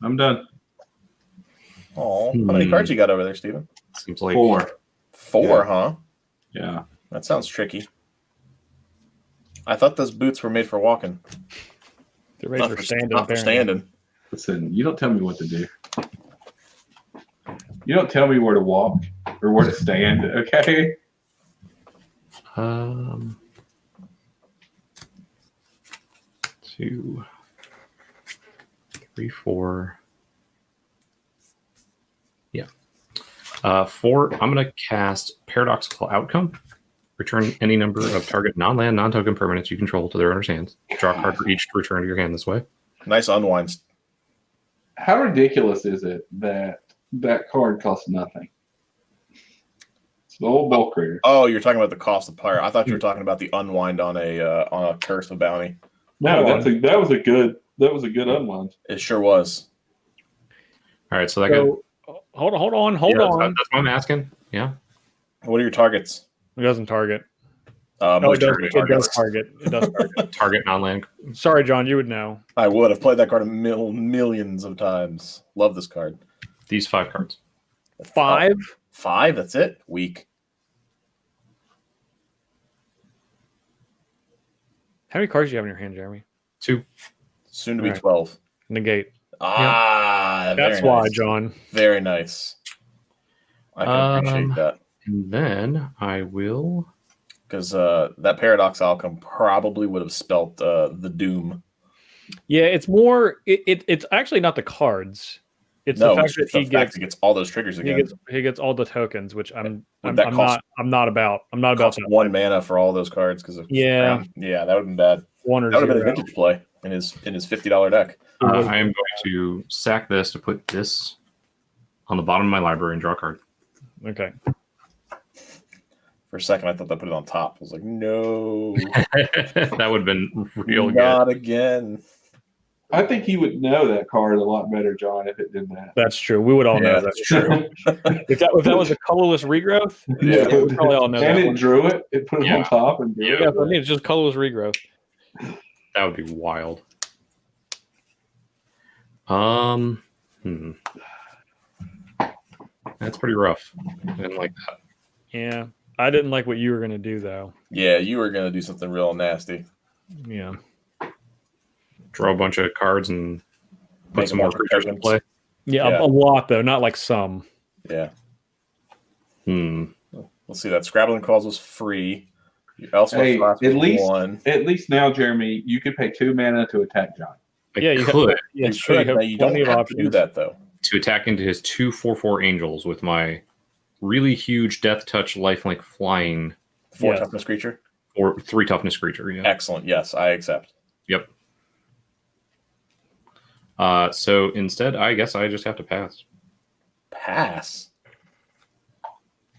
I'm done. Oh, how many cards you got over there, Steven? Seems like 4. 4, huh? Yeah. That sounds tricky. I thought those boots were made for walking. They're made for standing. Not for apparently. standing. Listen, you don't tell me what to do. You don't tell me where to walk or where to stand, okay? 2, 3, 4. Yeah. 4. I'm gonna cast Paradoxical Outcome. Return any number of target non-land, non-token permanents you control to their owner's hands. Draw a card for each to return to your hand this way. Nice unwinds. How ridiculous is it that that card costs nothing? It's the old bulk creator. Oh, you're talking about the cost of pyre. I thought you were talking about the unwind on a Curse of Bounty. No, that was a good unwind. It sure was. All right, so that got. Hold on. That's what I'm asking. Yeah. What are your targets? It doesn't target. Most it target does targets. target. It does target. Target non-land. Sorry, John, you would know. I would have played that card millions of times. Love this card. These 5 cards. 5? 5? That's it? Weak. How many cards do you have in your hand, Jeremy? 2. Soon to be Right. 12. Negate. Ah, That's very why, nice. John. Very nice. I can appreciate that. And then I will. Because that Paradox Outcome probably would have spelt the Doom. Yeah, it's more. It's actually not the cards. It's the fact that he gets all those triggers again. he gets all the tokens, which I'm Would that cost- not about. I'm not about Cost that. 1 mana for all those cards because of Yeah. yeah, that would have been bad. 1 or That would have been a 0. vintage play in his $50 deck. I am going to sack this to put this on the bottom of my library and draw a card. Okay. For a second, I thought that put it on top. I was like, no, That would have been real good. not again. I think you would know that card a lot better, John, if it did that. That's true. We would all know Yeah, that. that's true. If that was a colorless regrowth, Yeah. we would probably all know And that it one. drew it. It put it Yeah. on top and drew Yeah, it. for me, it's just colorless regrowth. That would be wild. That's pretty rough. I didn't like that. Yeah. I didn't like what you were going to do, though. Yeah, you were gonna do something real nasty. Yeah. Draw a bunch of cards and put Make some a more bunch of creatures in tokens. play. Yeah, Yeah. A lot, though. Not like some. Yeah, Hmm. we'll see that. Scrabbling Calls was free. Elspeth Hey, Frost at was least- 1. At least now, Jeremy, you could pay 2 mana to attack John. I Yeah, you could Yeah, You sure. could, You now have you don't plenty of have options. to do that though. to attack into his 2/4/4 angels with my really huge Death Touch lifelink flying 4 Yeah. toughness creature. or 3 toughness creature. Yeah. Excellent. Yes, I accept. Yep. So instead, I guess I just have to pass. Pass.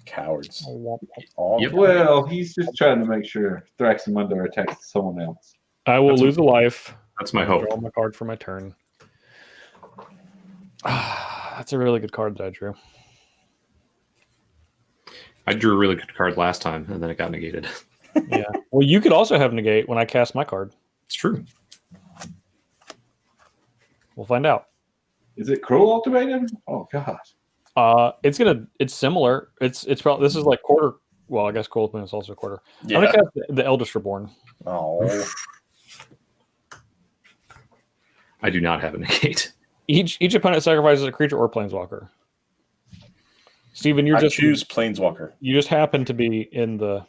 Cowards. Oh, All Yep. Well, he's just trying to make sure Thraximundar attacks someone else. I will That's lose a life. That's my hope. Draw my card for my turn. That's a really good card that I drew. I drew a really good card last time, and then it got negated. Yeah. Well, you could also have negate when I cast my card. It's true. We'll find out. Is it Cruel Ultimatum? Oh, God. It's similar. It's probably this is like quarter. Well, I guess Cold Moon is also a quarter. Yeah. I'm gonna cast the Eldest Reborn. Oh. I do not have a negate. Each opponent sacrifices a creature or planeswalker. Steven, I choose Planeswalker. you just happen to be in the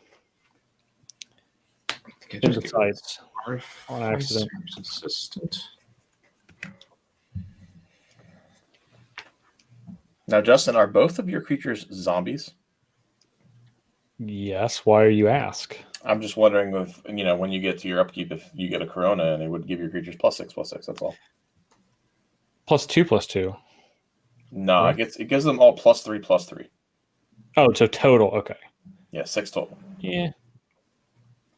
sites on accident. Assistant. Now, Justin, are both of your creatures zombies? Yes. Why are you ask? I'm just wondering if when you get to your upkeep, if you get a Karona and it would give your creatures +6/+6. That's all. +2/+2. No, Right. it gives them all +3/+3. Oh, so total. Okay. Yeah, 6 total. Yeah.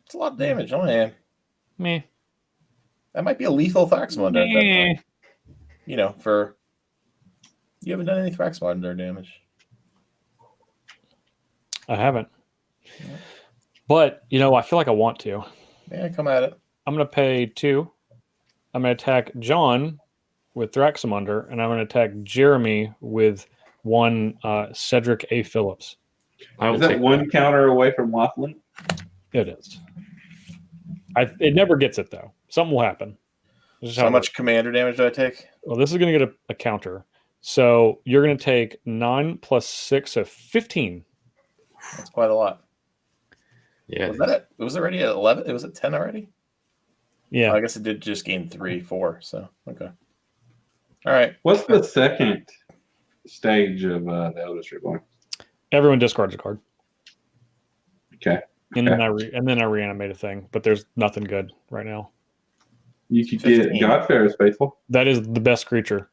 It's a lot of damage. Oh man, Meh. that might be a lethal Thraximundar at that Meh. point. For you haven't done any Thraximundar damage. I haven't. But I feel like I want to. Yeah, come at it. I'm gonna pay 2. I'm gonna attack John with Thraximundar, and I'm going to attack Jeremy with one Cedric A. Phillips. I will Is that take one counter away from waffling? It is. It never gets it, though. Something will happen. This is So how how much commander damage do I take? Well, this is going to get a counter. So you're going to take 9 plus 6, so 15. That's quite a lot. Yeah. Was that it? It was already at 11? It was at 10 already? Yeah. Oh, I guess it did just gain 3, 4. So, okay. All right. What's the second stage of the Eldest Reborn? Everyone discards a card. Okay. And then I reanimate a thing, but there's nothing good right now. You could 15. get Godfair is faithful. That is the best creature.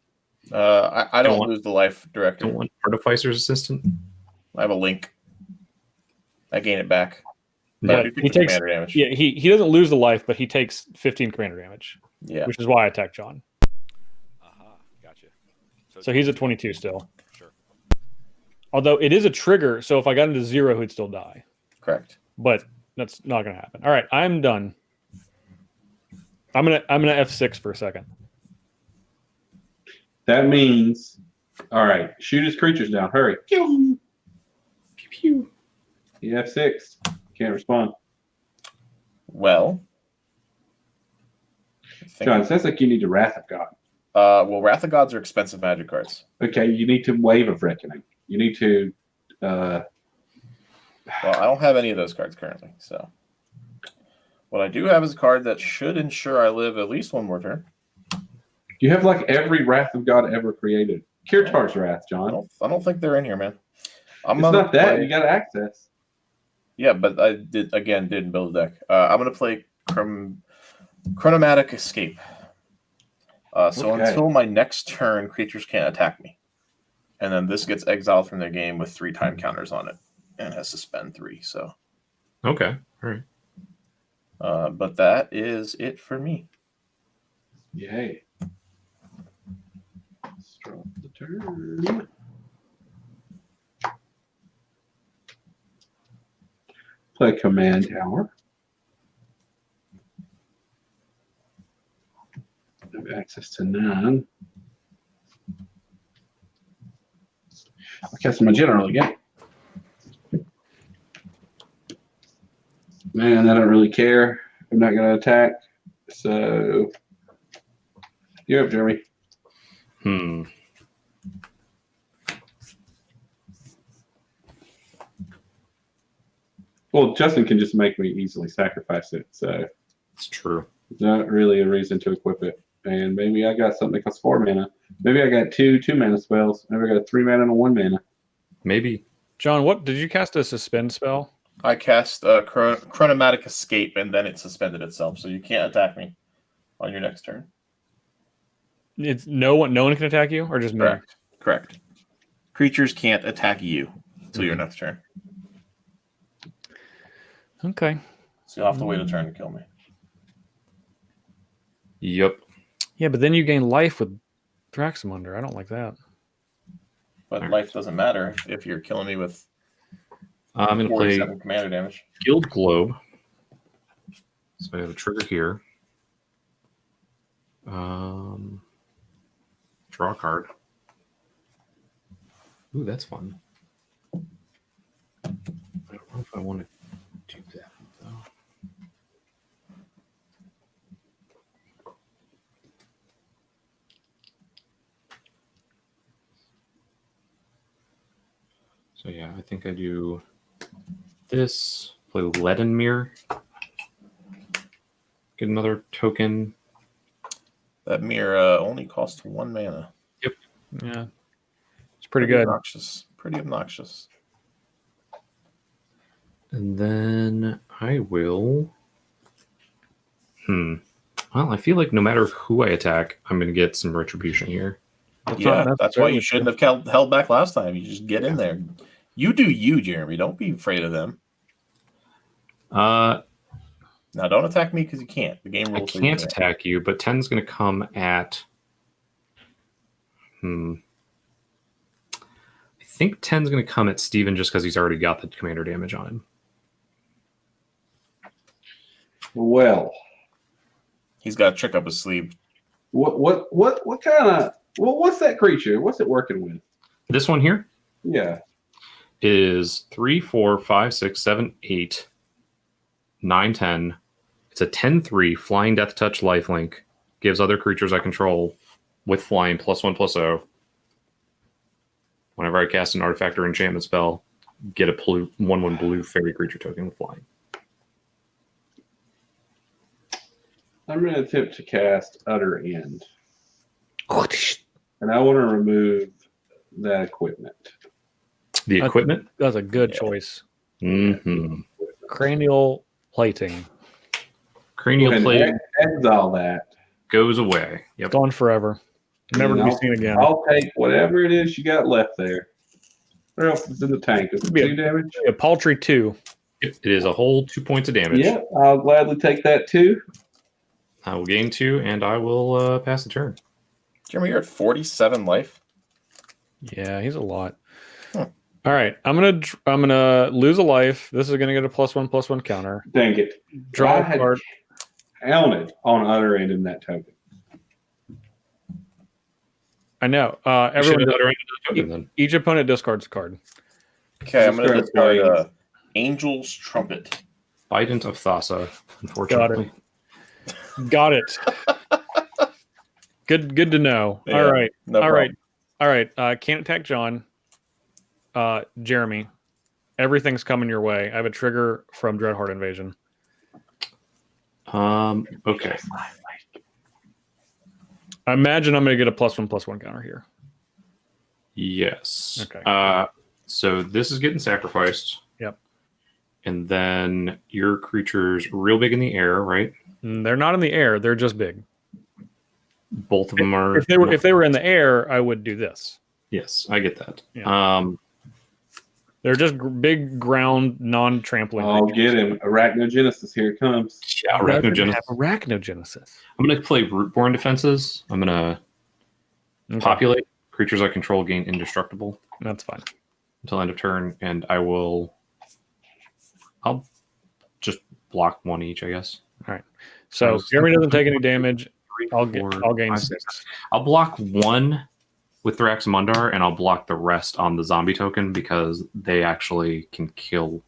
I don't want- lose the life directly. Don't want Artificer's Assistant. I have a link. I gain it back. But I Yeah, do take he the takes. commander damage. Yeah, he doesn't lose the life, but he takes 15 commander damage, Yeah. which is why I attack John. Aha, gotcha. So he's at 22 still. Sure. Although it is a trigger, so if I got him to 0, he'd still die. Correct. But that's not going to happen. All right, I'm done. I'm gonna F6 for a second. That means, all right, shoot his creatures down. Hurry. Pew pew. You F6. Can't respond. Well. I think- John, it sounds like you need a Wrath of God. well, Wrath of Gods are expensive magic cards. Okay, you need to Wave of Reckoning. You need to. Well, I don't have any of those cards currently. So, what I do have is a card that should ensure I live at least one more turn. You have like every Wrath of God ever created. Kirtar's Wrath, I John. don't think they're in here, man. It's not that. You got access. Yeah, but I didn't build a deck. I'm going to play Chronomatic Escape. So Okay. until my next turn, creatures can't attack me. And then this gets exiled from their game with 3 time counters on it and has to spend 3. So, Okay. All right. but that is it for me. Yay. Start the turn. Play Command Tower. Have access to 9. I'll cast my general again. Man, I don't really care. I'm not going to attack. So, you're up, Jeremy. Well, Justin can just make me easily sacrifice it. So, It's true. there's not really a reason to equip it. And maybe I got something that costs 4 mana. Maybe I got 2 2-mana spells. Maybe I got 3 mana and a 1 mana. Maybe. John, what did you cast a suspend spell? I cast Chronomatic Escape, and then it suspended itself, so you can't attack me on your next turn. It's no one can attack you, or just me? Correct. Creatures can't attack you until your next turn. Okay. So you'll have to wait a turn to kill me. Yep. Yeah, but then you gain life with Thraximundar. I don't like that. But life doesn't matter if you're killing me with I'm going to play 47 commander damage. Guild Globe. So I have a trigger here. Draw a card. Ooh, that's fun. I don't know if I want to do that, though. So yeah, I think I do this. Play Leaden Mirror. Get another token. That mirror only costs 1 mana. Yeah. It's pretty good. Obnoxious. Pretty obnoxious. And then I will. Well, I feel like no matter who I attack, I'm going to get some retribution here. That's why you shouldn't have held back last time. You just get in there. You do you, Jeremy. Don't be afraid of them. Now, don't attack me because you can't. The game I rules. can't attack you, but 10's going to come at. I think 10's going to come at Steven just because he's already got the commander damage on him. Well, He's got a trick up his sleeve. What kind of what's that creature? What's it working with? This one here Yeah. is 3, 4, 5, 6, 7, 8, 9, 10. It's a 10/3 flying death touch lifelink. Gives other creatures I control with flying +1/+0. Whenever I cast an artifact or enchantment spell, get a 1/1 blue fairy creature token with flying. I'm going to attempt to cast Utter End. And I want to remove that equipment. The equipment? That's a good choice. Mm-hmm. Cranial plating. Cranial And plate exile that. goes away. Yep. Gone forever. Never to be I'll- seen again. I'll take whatever it is you got left there. What else is in the tank? Is it Be a- 2 damage? A paltry 2. It is a whole 2 points of damage. Yeah, I'll gladly take that too. I will gain 2, and I will pass the turn. Jeremy, you're at 47 life. Yeah, he's a lot. Huh. All right, I'm gonna lose a life. This is gonna get a +1/+1 counter. Dang it. Draw I a had card. counted on Utter End in that token. I know. You should Everyone, have uttered the token then. each opponent discards a card. Okay, I'm going to Just discard grab Angel's Trumpet. Bident of Thassa, unfortunately. Got it. Good to know. Yeah, All right. No All problem. right. Can't attack John. Jeremy, everything's coming your way. I have a trigger from Dreadheart Invasion. Okay. I imagine I'm going to get a +1/+1 counter here. Yes. Okay. So this is getting sacrificed. Yep. And then your creature's real big in the air, right? They're not in the air. They're just big. Both of them are. If they were in the air, I would do this. Yes, I get that. Yeah. They're just big ground, non-trampling. I'll creatures. get him. Arachnogenesis, here it comes. Yeah, Rather than Arachnogenesis. have Arachnogenesis. I'm going to play Rootborn Defenses. I'm going to Okay, populate. Creatures I control gain indestructible that's fine. until end of turn, and I'll just block 1 each, I guess. So Jeremy doesn't take any damage. 3, I'll 4, gain 5, 6. I'll block 1 with Thraximundar, and I'll block the rest on the zombie token because they actually can kill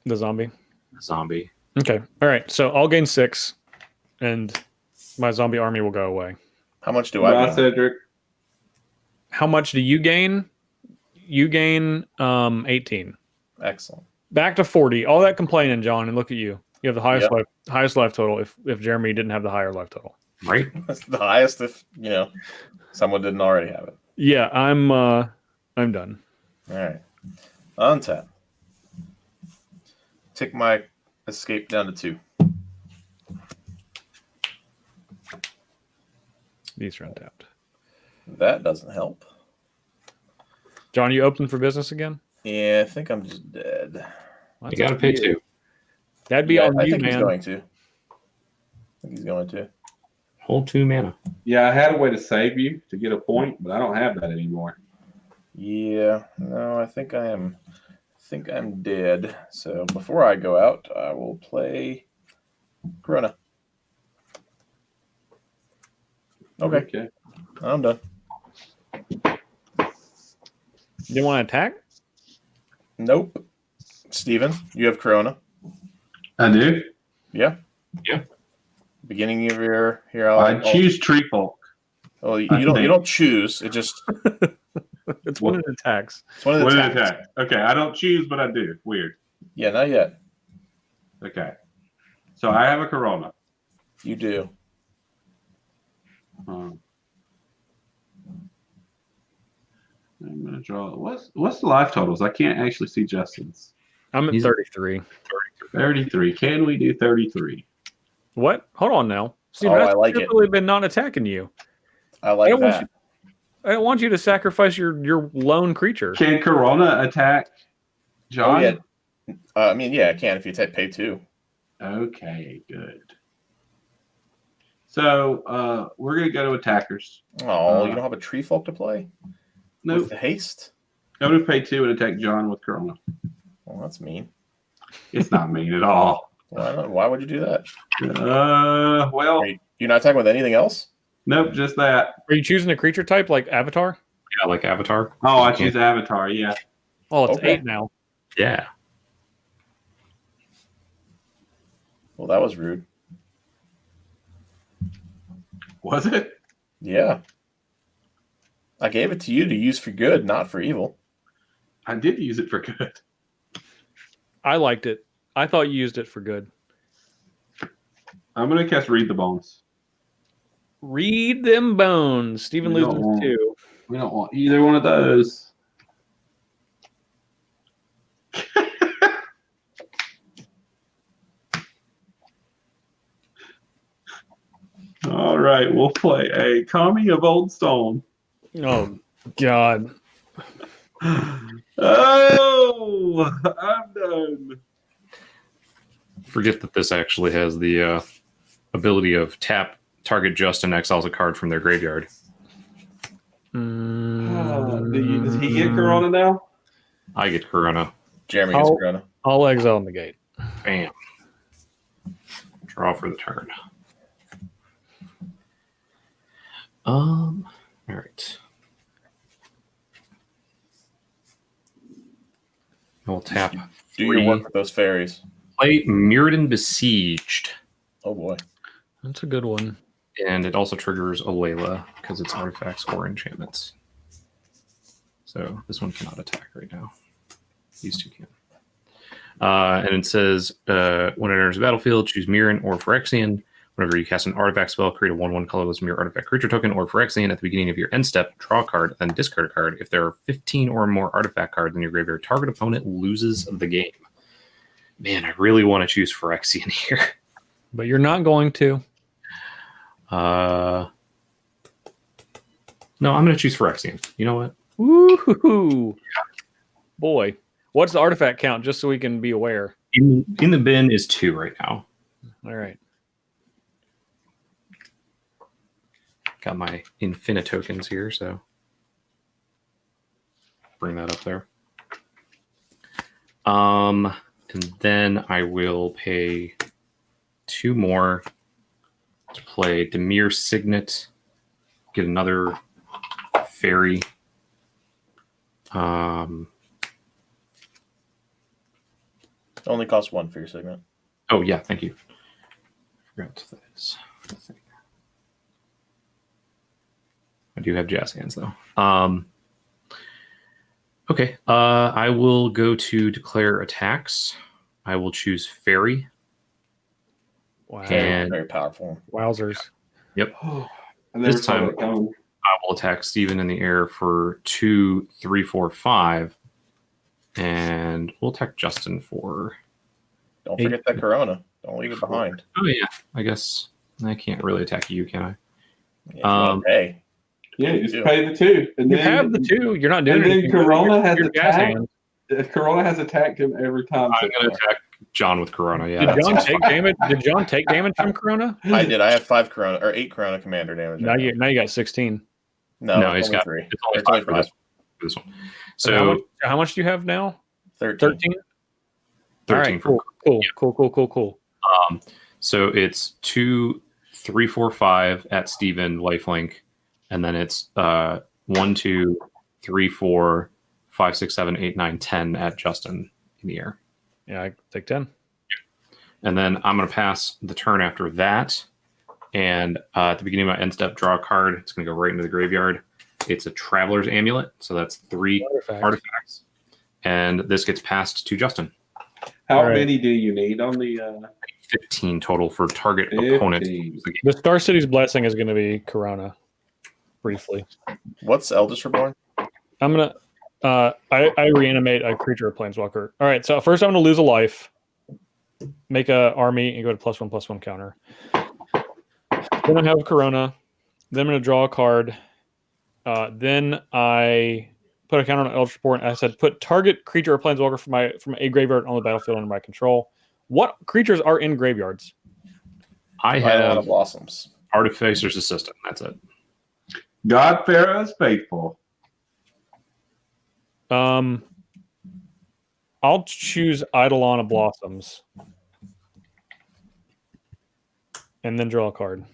The zombie. the zombie. Okay. All right. So I'll gain 6, and my zombie army will go away. How much do I Bye, gain? Cedric. How much do you gain? You gain 18. Excellent. Back to 40. All that complaining, John, and look at you. You have the highest life total. If Jeremy didn't have the higher life total. Right? That's the highest if, someone didn't already have it. Yeah, I'm done. All right. Untap. Take my escape down to 2. These are untapped. That doesn't help. John, you open for business again? Yeah, I think I'm just dead. Well, You that's got to up pay you. 2. That'd be Yeah, on I you, think he's man. going to. Whole 2 mana. Yeah, I had a way to save you to get a point, but I don't have that anymore. Yeah, no, I think I'm dead. So before I go out, I will play Karona. Okay, I'm done. You didn't want to attack? Nope. Steven, you have Karona. I do. Yeah. Yeah. Beginning of your here. I choose Tree Folk. Well, you I don't. think. You don't choose. It just. It's one of the attacks. It's one of the What attacks. attack? Okay, I don't choose, but I do. Weird. Yeah, not yet. Okay. So I have a Karona. You do. I'm gonna draw. What's the life totals? I can't actually see Justin's. I'm at He's- 33. 33. Can we do 33? What? Hold on now. See, Oh, I like it. typically been not attacking you. I like don't want that. I don't want you to sacrifice your lone creature. Can Karona attack John? Oh, yeah. I mean, yeah, I can if you pay 2. Okay, good. So we're gonna go to attackers. Oh, you don't have a tree folk to play? Nope. With the haste? I'm gonna pay 2 and attack John with Karona. Well, that's mean. It's not mean at all. Why would you do that? Well, You're not attacking with anything else? Nope, just that. Are you choosing a creature type like Avatar? Yeah, like Avatar. Oh, I You choose can't- Avatar. Yeah. Oh, it's Okay. 8 now. Yeah. Well, that was rude. Was it? Yeah. I gave it to you to use for good, not for evil. I did use it for good. I liked it. I thought you used it for good. I'm gonna cast Read the Bones. Read them bones. Steven We don't loses want- 2. We don't want either one of those. All right, we'll play a Kami of Old Stone. Oh, God. Oh, I'm done. Forget that this actually has the ability of tap target Justin exiles a card from their graveyard. Does he get Karona now? I get Karona. Jeremy gets I'll- Corona. I'll exile negate. Bam. Draw for the turn. All right. We'll tap Do your 3. work with those fairies. Play Mirrodin Besieged. Oh boy. That's a good one. And it also triggers Alela because it's artifacts or enchantments. So this one cannot attack right now. These two can. And it says, when it enters the battlefield, choose Mirrodin or Phyrexian. Whenever you cast an artifact spell, create a 1/1 colorless mirror artifact creature token or Phyrexian at the beginning of your end step. Draw a card, then discard a card. If there are 15 or more artifact cards in your graveyard, target opponent loses the game. Man, I really want to choose Phyrexian here. But you're not going to. No, I'm going to choose Phyrexian. You know what? Woohoo! Boy, what's the artifact count? Just so we can be aware. In the bin is 2 right now. All right. Got my Infinite tokens here, so bring that up there. And then I will pay 2 more to play Demir Signet, get another fairy. Only costs 1 for your segment. Oh yeah, thank you. Forgot what that is. I do have jazz hands though. Okay, I will go to declare attacks. I will choose fairy. Wow. And- Very powerful. Wowzers. Yep. I never This saw time- that coming. I will attack Steven in the air for 2, 3, 4, 5. And we'll attack Justin for. Don't forget that Corona. Don't leave it behind. Oh yeah, I guess I can't really attack you, can I? Yeah, if you wanna pay. Yeah, you just do. pay the 2. And You then, have the 2. You're not doing and then anything. Corona has Your jazz attacked. hands. Corona has attacked him every time. I'm going to attack John with Corona. Yeah. Did that's- John take damage? Did John take damage from Corona? I did. I have 5 Corona or 8 Corona commander damage. Now you got 16. No, No, he's only got- 3. It's only Or it's only 5 for this one. So how much do you have now? 13. 13? 13 All for right, cool. So it's 2, 3, 4, 5 at Steven lifelink, and then it's 1, 2, 3, 4, 5, 6, 7, 8, 9, 10 at Justin in the air. Yeah, I take 10. And then I'm going to pass the turn after that. And at the beginning of my end step, draw a card. It's going to go right into the graveyard. It's a Traveler's Amulet. So that's 3 artifacts. And this gets passed to Justin. How All right. many do you need on the 15 total for target 15. opponent. The Star City's Blessing is going to be Karona, briefly. What's Eldest Reborn? I'm going to I reanimate a creature or planeswalker. All right, so first I'm going to lose a life, make a army, and go to +1/+1 counter. Then I have Karona. Then I'm going to draw a card. Then I put a counter on Eldritch Reborn. I said put target creature or planeswalker from a graveyard on the battlefield under my control. What creatures are in graveyards? I Alela have Blossoms. Artificer's Assistant. That's it. God Pharaoh is faithful? I'll choose Eidolon of Blossoms. And then draw a card.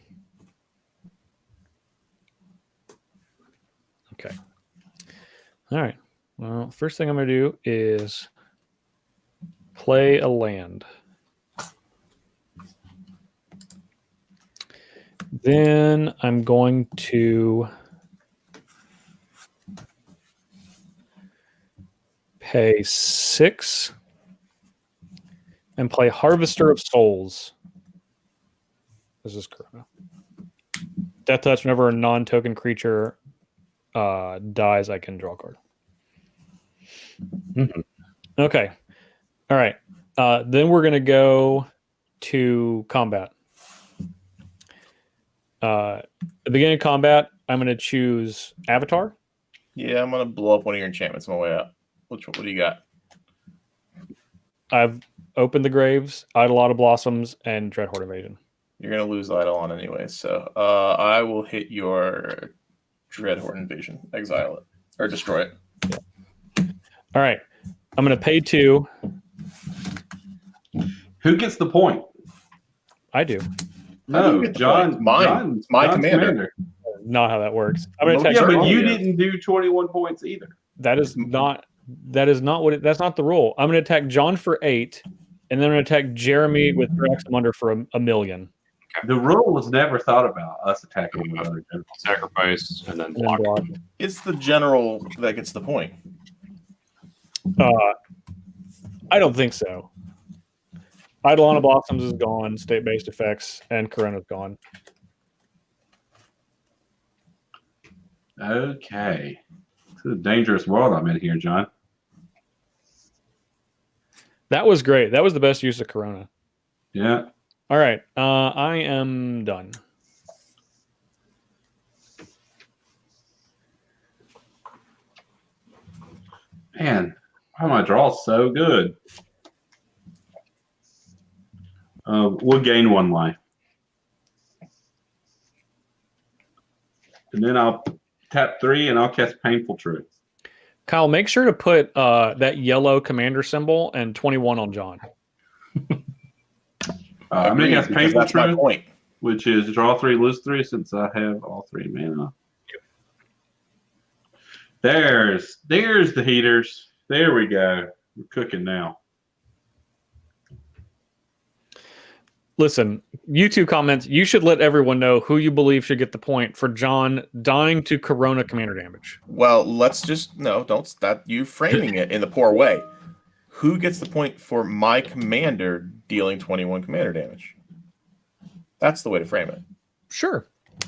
All right. Well, first thing I'm going to do is play a land. Then I'm going to pay 6 and play Harvester of Souls. This is Karona. Death touch, whenever a non-token creature dies, I can draw a card. Mhm. Okay. All right. Then we're going to go to combat. At the beginning of combat, I'm going to choose Avatar. Yeah, I'm gonna blow up one of your enchantments on my way out. What do you got? I've opened the graves, Eidolon of Blossoms, and Dreadhorde Invasion. You're gonna lose Eidolon anyway, so I will hit your Dreadhorde Invasion, exile it or destroy it. All right. I'm going to pay 2. Who gets the point? I do. How do you No, get the John. point? Mine. John's It's my commander. Not how that works. I'm going to Well, attack. Yeah, but Oh, you yeah. didn't do 21 points either. That is not what that's not the rule. I'm going to attack John for 8, and then I'm going to attack Jeremy with Thraximundar for a million. The rule was never thought about us attacking one another. Sacrifice and then And then block. block. It's the general that gets the point. I don't think so. Eidolon of Blossoms is gone, state-based effects, and Korona's gone. Okay. This is a dangerous world I'm in here, John. That was great. That was the best use of Karona. Yeah. All right. I am done. Man, why my draw's so good? We'll gain 1 life. And then I'll tap 3 and I'll cast Painful Truth. Kyle, make sure to put that yellow commander symbol and 21 on John. I'm going to cast because Painful that's my Truth, point. which is draw 3, lose 3, since I have all 3 mana. There's the heaters. There we go. We're cooking now. Listen, YouTube comments, you should let everyone know who you believe should get the point for John dying to Karona commander damage. Well, let's just don't stop you framing it in the poor way. Who gets the point for my commander dealing 21 commander damage? That's the way to frame it. Sure. I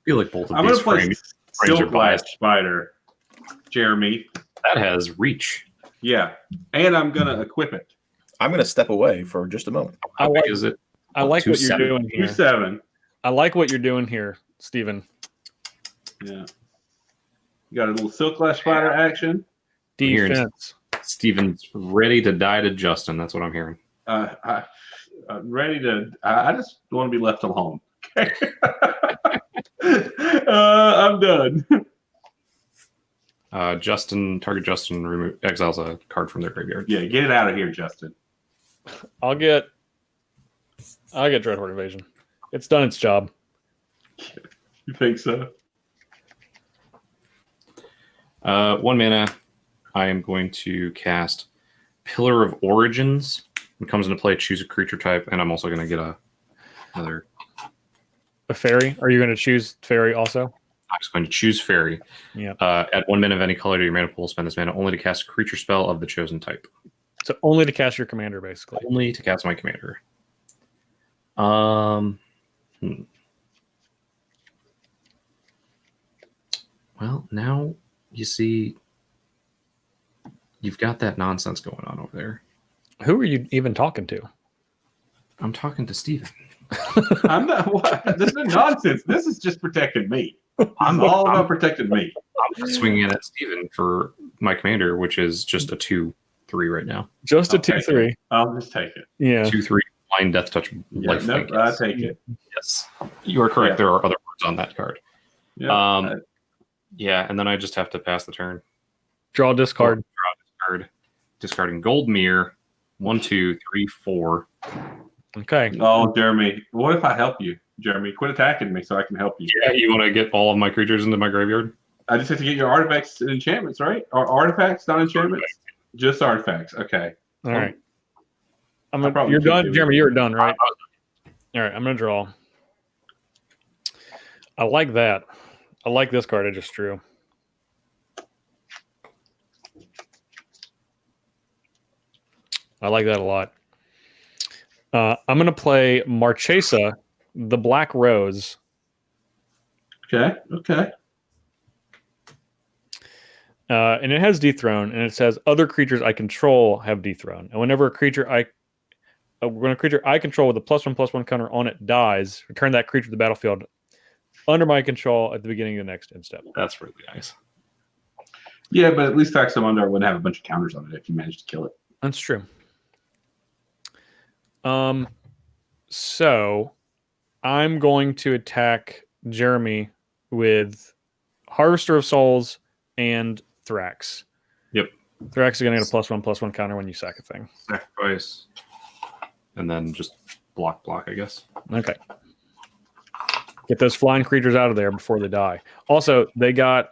feel like both of I'm these going to play frames are Silk biased. Spider, Jeremy. That has reach. Yeah. And I'm going to equip it. I'm going to step away for just a moment. I How like- big is it? I like what you're 2/7? doing here. 2/7. I like what you're doing here, Steven. Yeah. You got a little Silk Lash Spider action. Here, Defense. Steven's ready to die to Justin. That's what I'm hearing. I'm ready to. I just want to be left alone. Okay. I'm done. Target Justin exiles a card from their graveyard. Yeah, get it out of here, Justin. I'll get Dreadhorde Invasion. It's done its job. You think so? 1 mana. I am going to cast Pillar of Origins. It comes into play, choose a creature type, and I'm also going to get another. A fairy? Are you going to choose fairy also? I'm just going to choose Fairy. Yeah. Add 1 mana of any color to your mana pool. Spend this mana only to cast a creature spell of the chosen type. So only to cast your commander, basically. Only to cast my commander. Well, now you see you've got that nonsense going on over there. Who are you even talking to? I'm talking to Steven. I'm not. What? This is nonsense. This is just protecting me. I'm all about protecting me. I'm swinging in at Steven for my commander, which is just a 2/3 right now. Just a I'll take 2/3. I'll just take it. Yeah. 2/3 blind death touch Yeah, life nope, link. I take it. Yes, you are correct. Yeah. There are other words on that card. Yeah. Yeah, and then I just have to pass the turn. Draw discard. Card, discarding Gold Mirror. 1, 2, 3, 4. Okay. Oh, Jeremy. What if I help you, Jeremy? Quit attacking me so I can help you. Yeah, you want to get all of my creatures into my graveyard? I just have to get your artifacts and enchantments, right? Or artifacts, not enchantments? Just artifacts. Okay. All right. I'll probably You're keep done, doing Jeremy. it. You're done, right? All right. I'm gonna draw. I like that. I like this card I just drew. I like that a lot. I'm gonna play Marchesa, the Black Rose. Okay. Okay. And it has dethrone, and it says other creatures I control have dethrone. And whenever a creature I control with a +1/+1 counter on it dies, return that creature to the battlefield under my control at the beginning of the next end step. That's really nice. Yeah, but at least Thraximundar wouldn't have a bunch of counters on it if you managed to kill it. That's true. So I'm going to attack Jeremy with Harvester of Souls and Thrax. Yep. Thrax is going to get a +1/+1 counter when you sack a thing. Sacrifice. And then just block, I guess. Okay. Get those flying creatures out of there before they die. Also, they got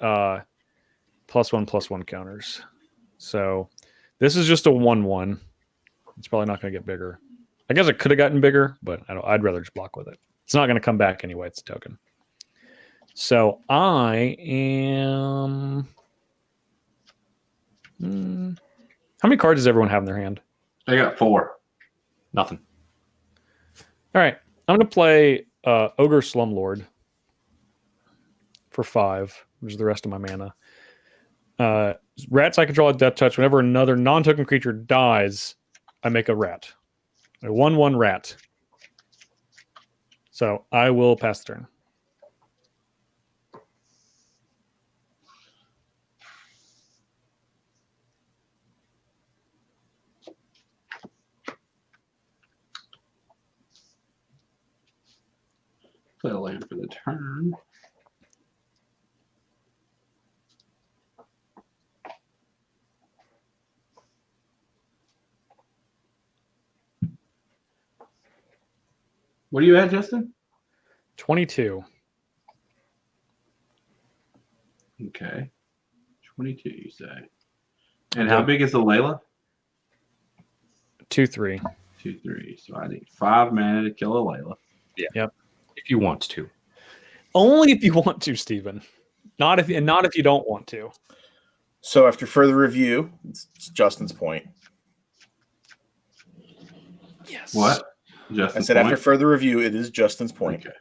+1/+1 counters. So this is just a 1/1. It's probably not going to get bigger. I guess it could have gotten bigger, but I'd rather just block with it. It's not going to come back anyway. It's a token. So I am... How many cards does everyone have in their hand? I got 4. Nothing. All right. I'm going to play Ogre Slumlord for 5, which is the rest of my mana. Rats I control at Death Touch. Whenever another non-token creature dies, I make a rat. A 1/1 rat. So I will pass the turn. Play a land for the turn. What are you at, Justin? 22. Okay. 22, you say. And how big is the Alela? 2/3. 2/3. So I need 5 mana to kill a Alela. Yeah. Yep. If you want to. Only if you want to, Stephen. Not if you don't want to. So after further review, it's Justin's point. Yes. What? Justin's I said point? after further review, it is Justin's point. Okay.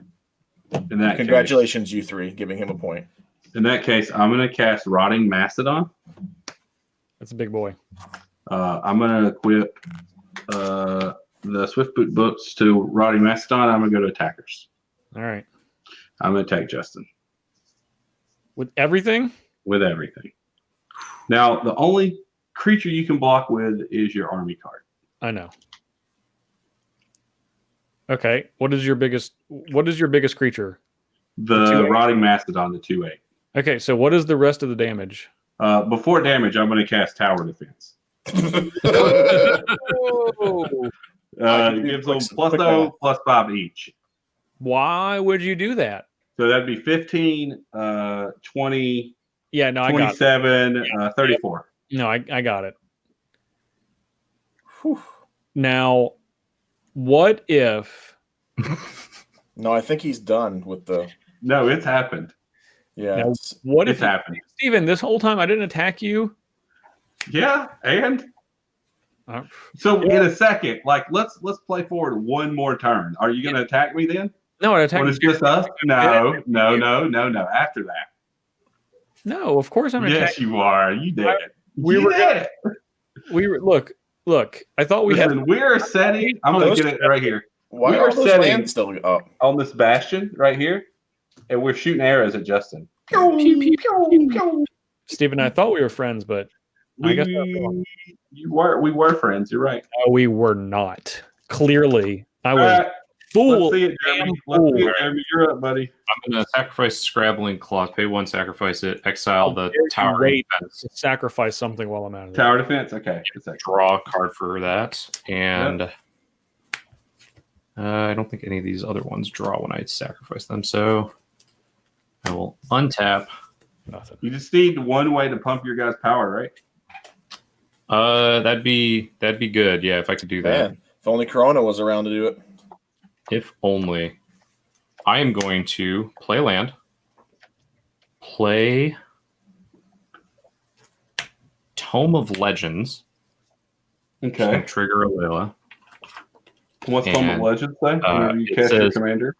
In that Congratulations, you three, giving him a point. In that case, I'm going to cast Rotting Mastodon. That's a big boy. I'm going to equip the Swift Boot books to Rotting Mastodon. I'm going to go to attackers. All right. I'm going to attack Justin. With everything? With everything. Now, the only creature you can block with is your army card. I know. Okay. What is your biggest creature? The 2/8. Rotting Mastodon, the 2/8. Okay, so what is the rest of the damage? Before damage, I'm going to cast Tower Defense. It gives them +0/+5 each. Why would you do that? So that'd be 15, 20, Yeah, no, I got it. 27, 34. No, I got it. Now, what if... No, I think he's done with the... No, it's happened. Yeah. Now, what It's if... happened. Steven, this whole time I didn't attack you? Yeah, and... Uh, So in a second, let's play forward one more turn. Are you going to attack me then? No, I attacked When it's just us? No. After that. No, of course I'm Yes, attacking. you are. You did. We You were did. look. I thought we Listen, had... we're setting. I'm going to get it right here. Why We are are those setting- lands still up? On this bastion right here, and we're shooting arrows at Justin. Stephen, I thought we were friends, but I guess we were friends. You're right. no, we were not. Clearly, I All was right, fool. let's see it, Jeremy. Let's see it, Jeremy. You're up, buddy. I'm going to sacrifice Scrabbling Claw, pay 1, sacrifice it, exile the Tower Wait, Defense, sacrifice something while I'm out of there. Tower defense. Okay. draw a card for that, and I don't think any of these other ones draw when I sacrifice them, so I will untap Nothing. You just need one way to pump your guys' power, right? That'd be good. Yeah, if I could do that. Man, if only Karona was around to do it. If only. I am going to play land. Play Tome of Legends. Just Okay. gonna trigger Alela. What's Tome of And, Legends say? Whenever you it cast your says- commander.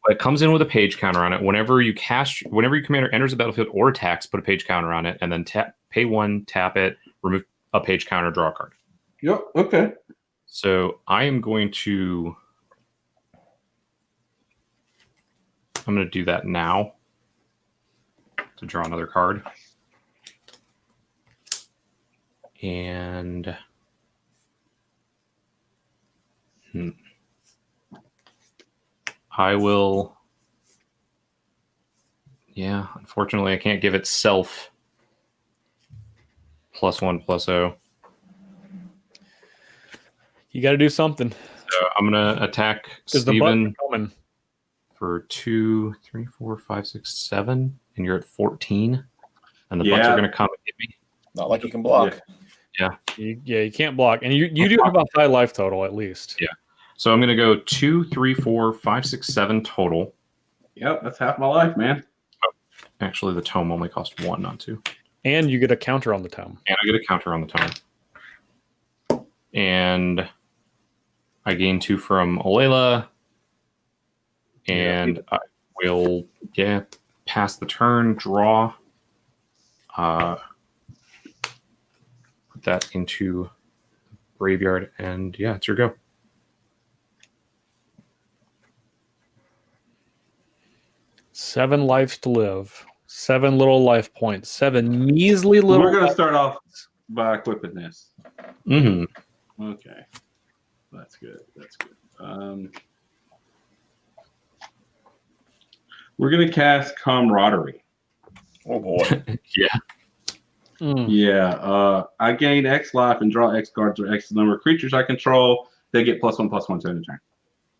It comes in with a page counter on it. Whenever your commander enters the battlefield or attacks, put a page counter on it, and then pay 1, tap it, remove a page counter, draw a card. Yep. Okay. So I'm going to do that now to draw another card. And I will. Yeah, unfortunately, I can't give it self +1/+0. You got to do something. So I'm gonna attack Is the button Steven coming? for 2, 3, 4, 5, 6, 7, and you're at 14, and the butts Yeah. are gonna come and hit me. Not like you can block. You can't block, and you do have a high life total at least. Yeah. So I'm gonna go 2, 3, 4, 5, 6, 7 total. Yep. That's half my life, man. Actually, the tome only cost 1, not 2. And you get a counter on the tome. And I get a counter on the tome. And I gain 2 from Alela. And I will, pass the turn, draw. Put that into graveyard, and it's your go. Seven lives to live. 7 little life points. 7 measly little. We're going to life- start off by equipping this. Mm-hmm. Okay. That's good. That's good. We're going to cast Camaraderie. Oh boy. Yeah. Mm. Yeah. I gain X life and draw X cards or X number of creatures I control. They get +1/+1 to end turn.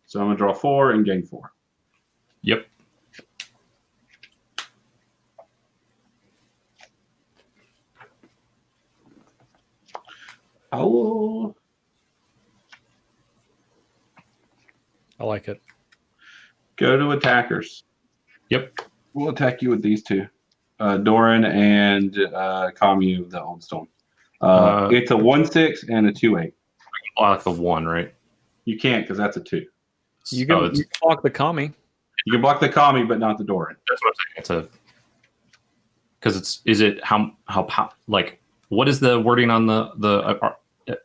So I'm going to draw 4 and gain 4. Yep. I will I like it. go to attackers. Yep. We'll attack you with these two. Doran and Kamu, the Old Stone. It's a 1/6 and a 2/8. Block the 1, right? You can't because that's a 2. You can, it's- you can block the Kami. You can block the Kami, but not the Doran. That's what I'm saying. It's a because is it how like what is the wording on the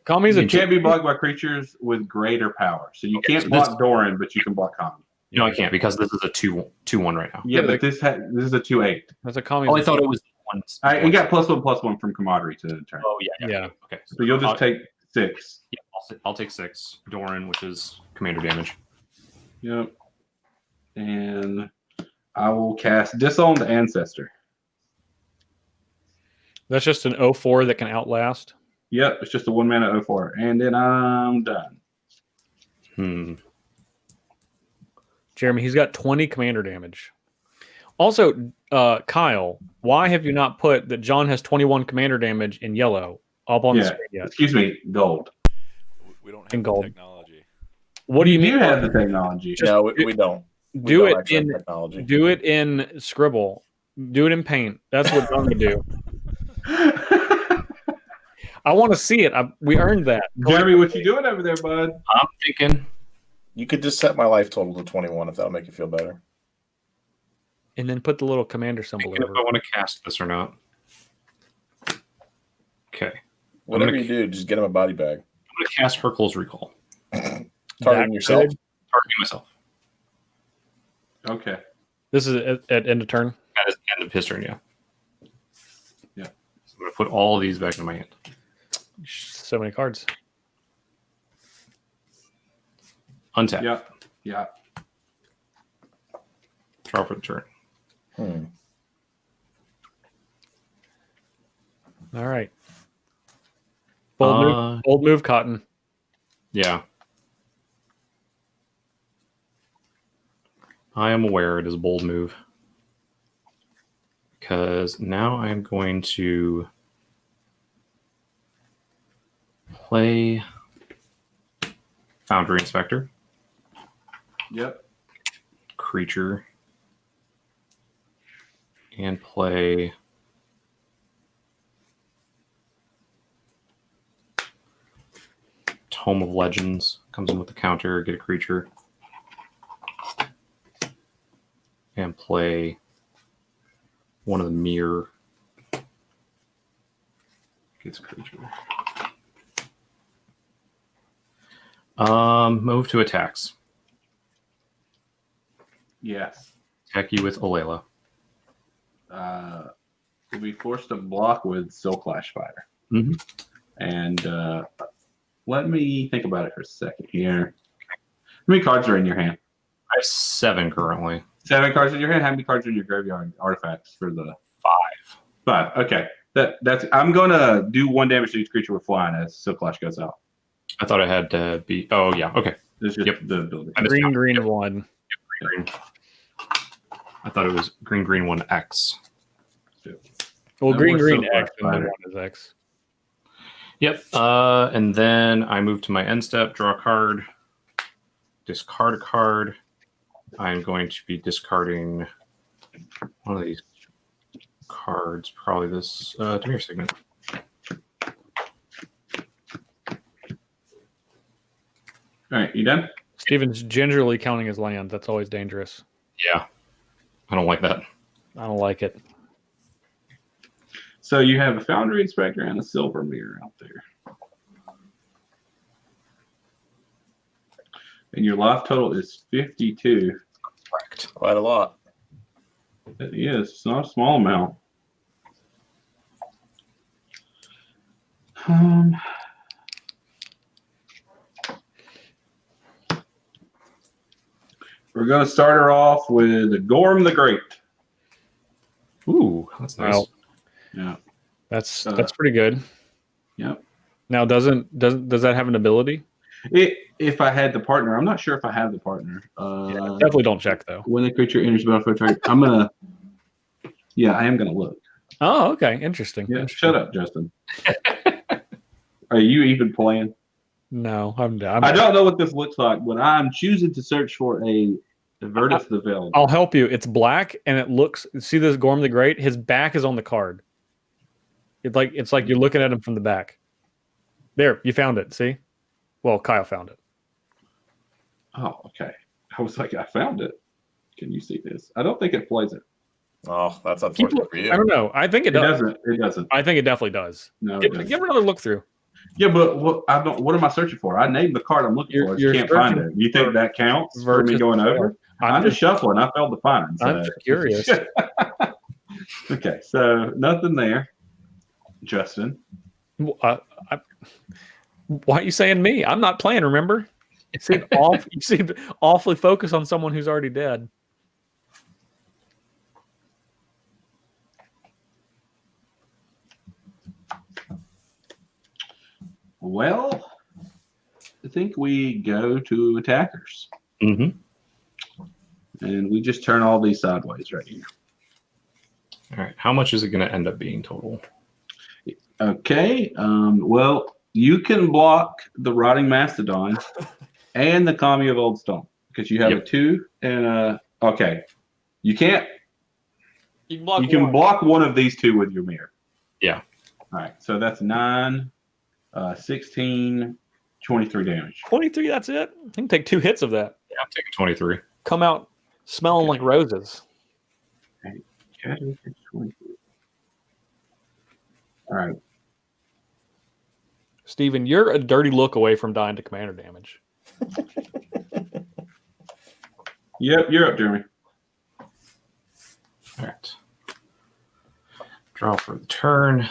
Kami's a It can't be blocked by creatures with greater power. So you Okay, can't so block this- Doran, but you can block Kami. No, I can't because this is a 2/1 right now. Yeah, Yeah, but this is a 2/8. That's a Kami. Oh, I thought it was 1. You got +1/+1 from Camaraderie to the turn. Oh yeah. Yeah. Okay. So you'll just take 6. Yeah, I'll take 6 Doran, which is commander damage. Yep. And I will cast Disowned Ancestor. That's just an 0/4 that can outlast. Yep, it's just a 1 mana 0/4. And then I'm done. Jeremy, he's got 20 commander damage. Also, Kyle, why have you not put that John has 21 commander damage in yellow up on the screen yet? Excuse me, gold. We don't In have gold. the technology. What do you You mean? have the technology. No, we don't. We Do don't it actually have in technology. do it in Scribble. Do it in Paint. That's what John would do. I want to see it. We earned that. Jeremy, what you doing over there, bud? I'm thinking You could just set my life total to 21 if that'll make you feel better. And then put the little commander symbol if over. I want to cast this or not. Okay. Whatever gonna- you do, just get him a body bag. I'm going to cast Hercule's Recall. Targeting yourself. Targeting myself. Okay. This is at end of turn. At the end of his turn, yeah. Yeah. So I'm going to put all of these back in my hand. So many cards. Untap. Yeah. Yeah. Draw for the turn. All right. Bold move, Cotton. Yeah. I am aware it is a bold move. because now I'm going to play Foundry Inspector, Yep. creature, and play Tome of Legends. Comes in with the counter, get a creature, and play one of the mirror. Gets a creature. Move to attacks. Yes. Attack you with Alela. We'll be forced to block with Silk Lash Fire. Mm-hmm. And let me think about it for a second here. How many cards are in your hand? I have 7 currently. 7 cards in your hand. How many cards are in your graveyard artifacts for the 5? 5? Okay. That's. I'm gonna do 1 damage to each creature with flying as Silk Lash goes out. I thought it had to be. Oh yeah, okay. It's just Yep. the ability. Green Yep. 1. Green. I thought it was green 1X. Well, No green more Silk X Lash and then Fire. 1 is X. Yep. And then I move to my end step, draw a card, discard a card. I'm going to be discarding one of these cards, probably this Demir Signet. All right, you done? Steven's gingerly counting his land. That's always dangerous. Yeah. I don't like that. I don't like it. So you have a Foundry Inspector and a Silver Mirror out there. And your life total is 52. Correct. Quite a lot. It is. It's not a small amount. We're going to start her off with Gorm the Great. Ooh, that's nice. Wow. Yeah. That's pretty good. Yep. Now, does that have an ability? If I had the partner, I'm not sure if I have the partner. Definitely don't check though. When the creature enters the battlefield target, I'm gonna. Yeah, I am gonna look. Oh, okay, interesting. Yeah, Interesting. shut up, Justin. Are you even playing? No, I'm I don't know what this looks like, but I'm choosing to search for a Vertus the Veiled. I'll help you. It's black and it looks. See this Gorm the Great? His back is on the card. It's like you're looking at him from the back. There, you found it. See? Well, Kyle found it. Oh, okay. I was like, I found it. Can you see this? I don't think it plays it. Oh, that's unfortunate for you. I don't know. I think it It does. doesn't. It doesn't. I think it definitely does. No, it Give doesn't. another look through. Yeah, but what am I searching for? I named the card I'm looking for. I You're just can't find searching it. You think for that counts for me Vertus going the over? Veiled. I'm just shuffling. I failed to find. So. I'm just curious. Okay, so nothing there, Justin. Why are you saying me? I'm not playing. Remember? You seem awfully focused on someone who's already dead. Well, I think we go to attackers. Mm-hmm. And we just turn all these sideways right here. All right. How much is it going to end up being total? Okay. Well, you can block the Rotting Mastodon and the Kami of Old Stone because you have a 2 and a. Okay. You can't. You can can block one of these 2 with your mirror. Yeah. All right. So that's 9, 16, 23 damage. 23. That's it. I can take 2 hits of that. Yeah, I'm taking 23. Come out smelling like roses. All right. Steven, you're a dirty look away from dying to commander damage. Yep, you're up, Jeremy. All right. Draw for the turn.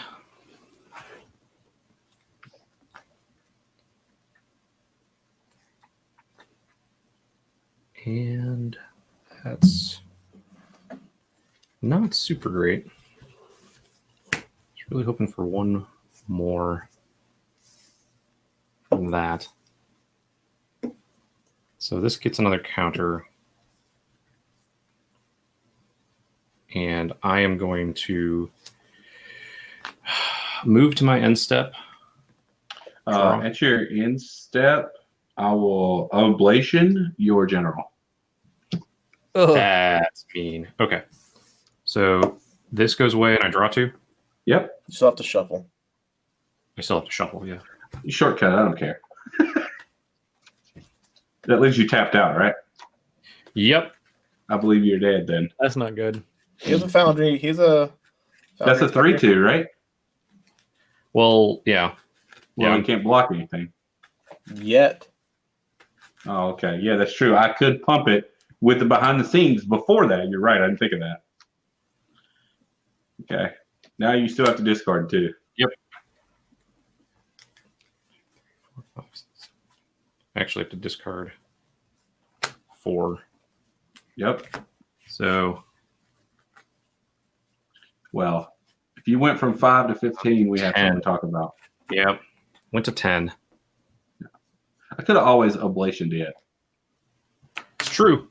And that's not super great. Just really hoping for one more from that. So this gets another counter. and I am going to move to my end step. At your end step, I will oblation your general. Ugh. That's mean. Okay. So this goes away and I draw 2. Yep. You still have to shuffle. I still have to shuffle, yeah. You shortcut. I don't care. That leaves you tapped out, right? Yep. I believe you're dead then. That's not good. He has a foundry. He's a. That's a 3/2, right? Well, yeah. Well, Yeah. you can't block anything. Yet. Oh, okay. Yeah, that's true. I could pump it with the behind the scenes before that. You're right. I didn't think of that. Okay. Now you still have to discard 2. Yep. I actually have to discard 4. Yep. So Well, if you went from 5 to 15, we have 10. something to talk about. yep. Went to 10. I could have always ablationed it. It's true.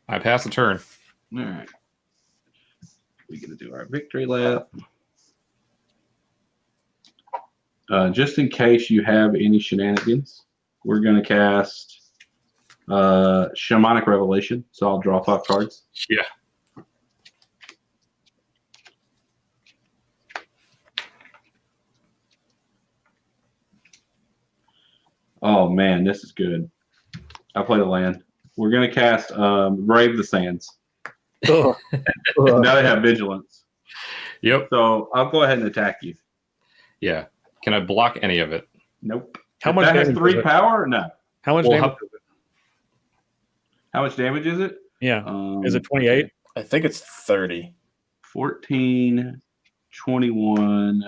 I passed the turn. All right. We're going to do our victory lap. Just in case you have any shenanigans, we're going to cast Shamanic Revelation. So I'll draw 5 cards. Yeah. Oh, man, this is good. I played a land. We're going to cast Brave the Sands. Ugh. Now they have Vigilance. Yep. So I'll go ahead and attack you. Yeah. Can I block any of it? Nope. How If much that has damage 3 is it? power? No. How much Well, damage? How much damage is it? Yeah. Is it 28? I think it's 30. 14, 21,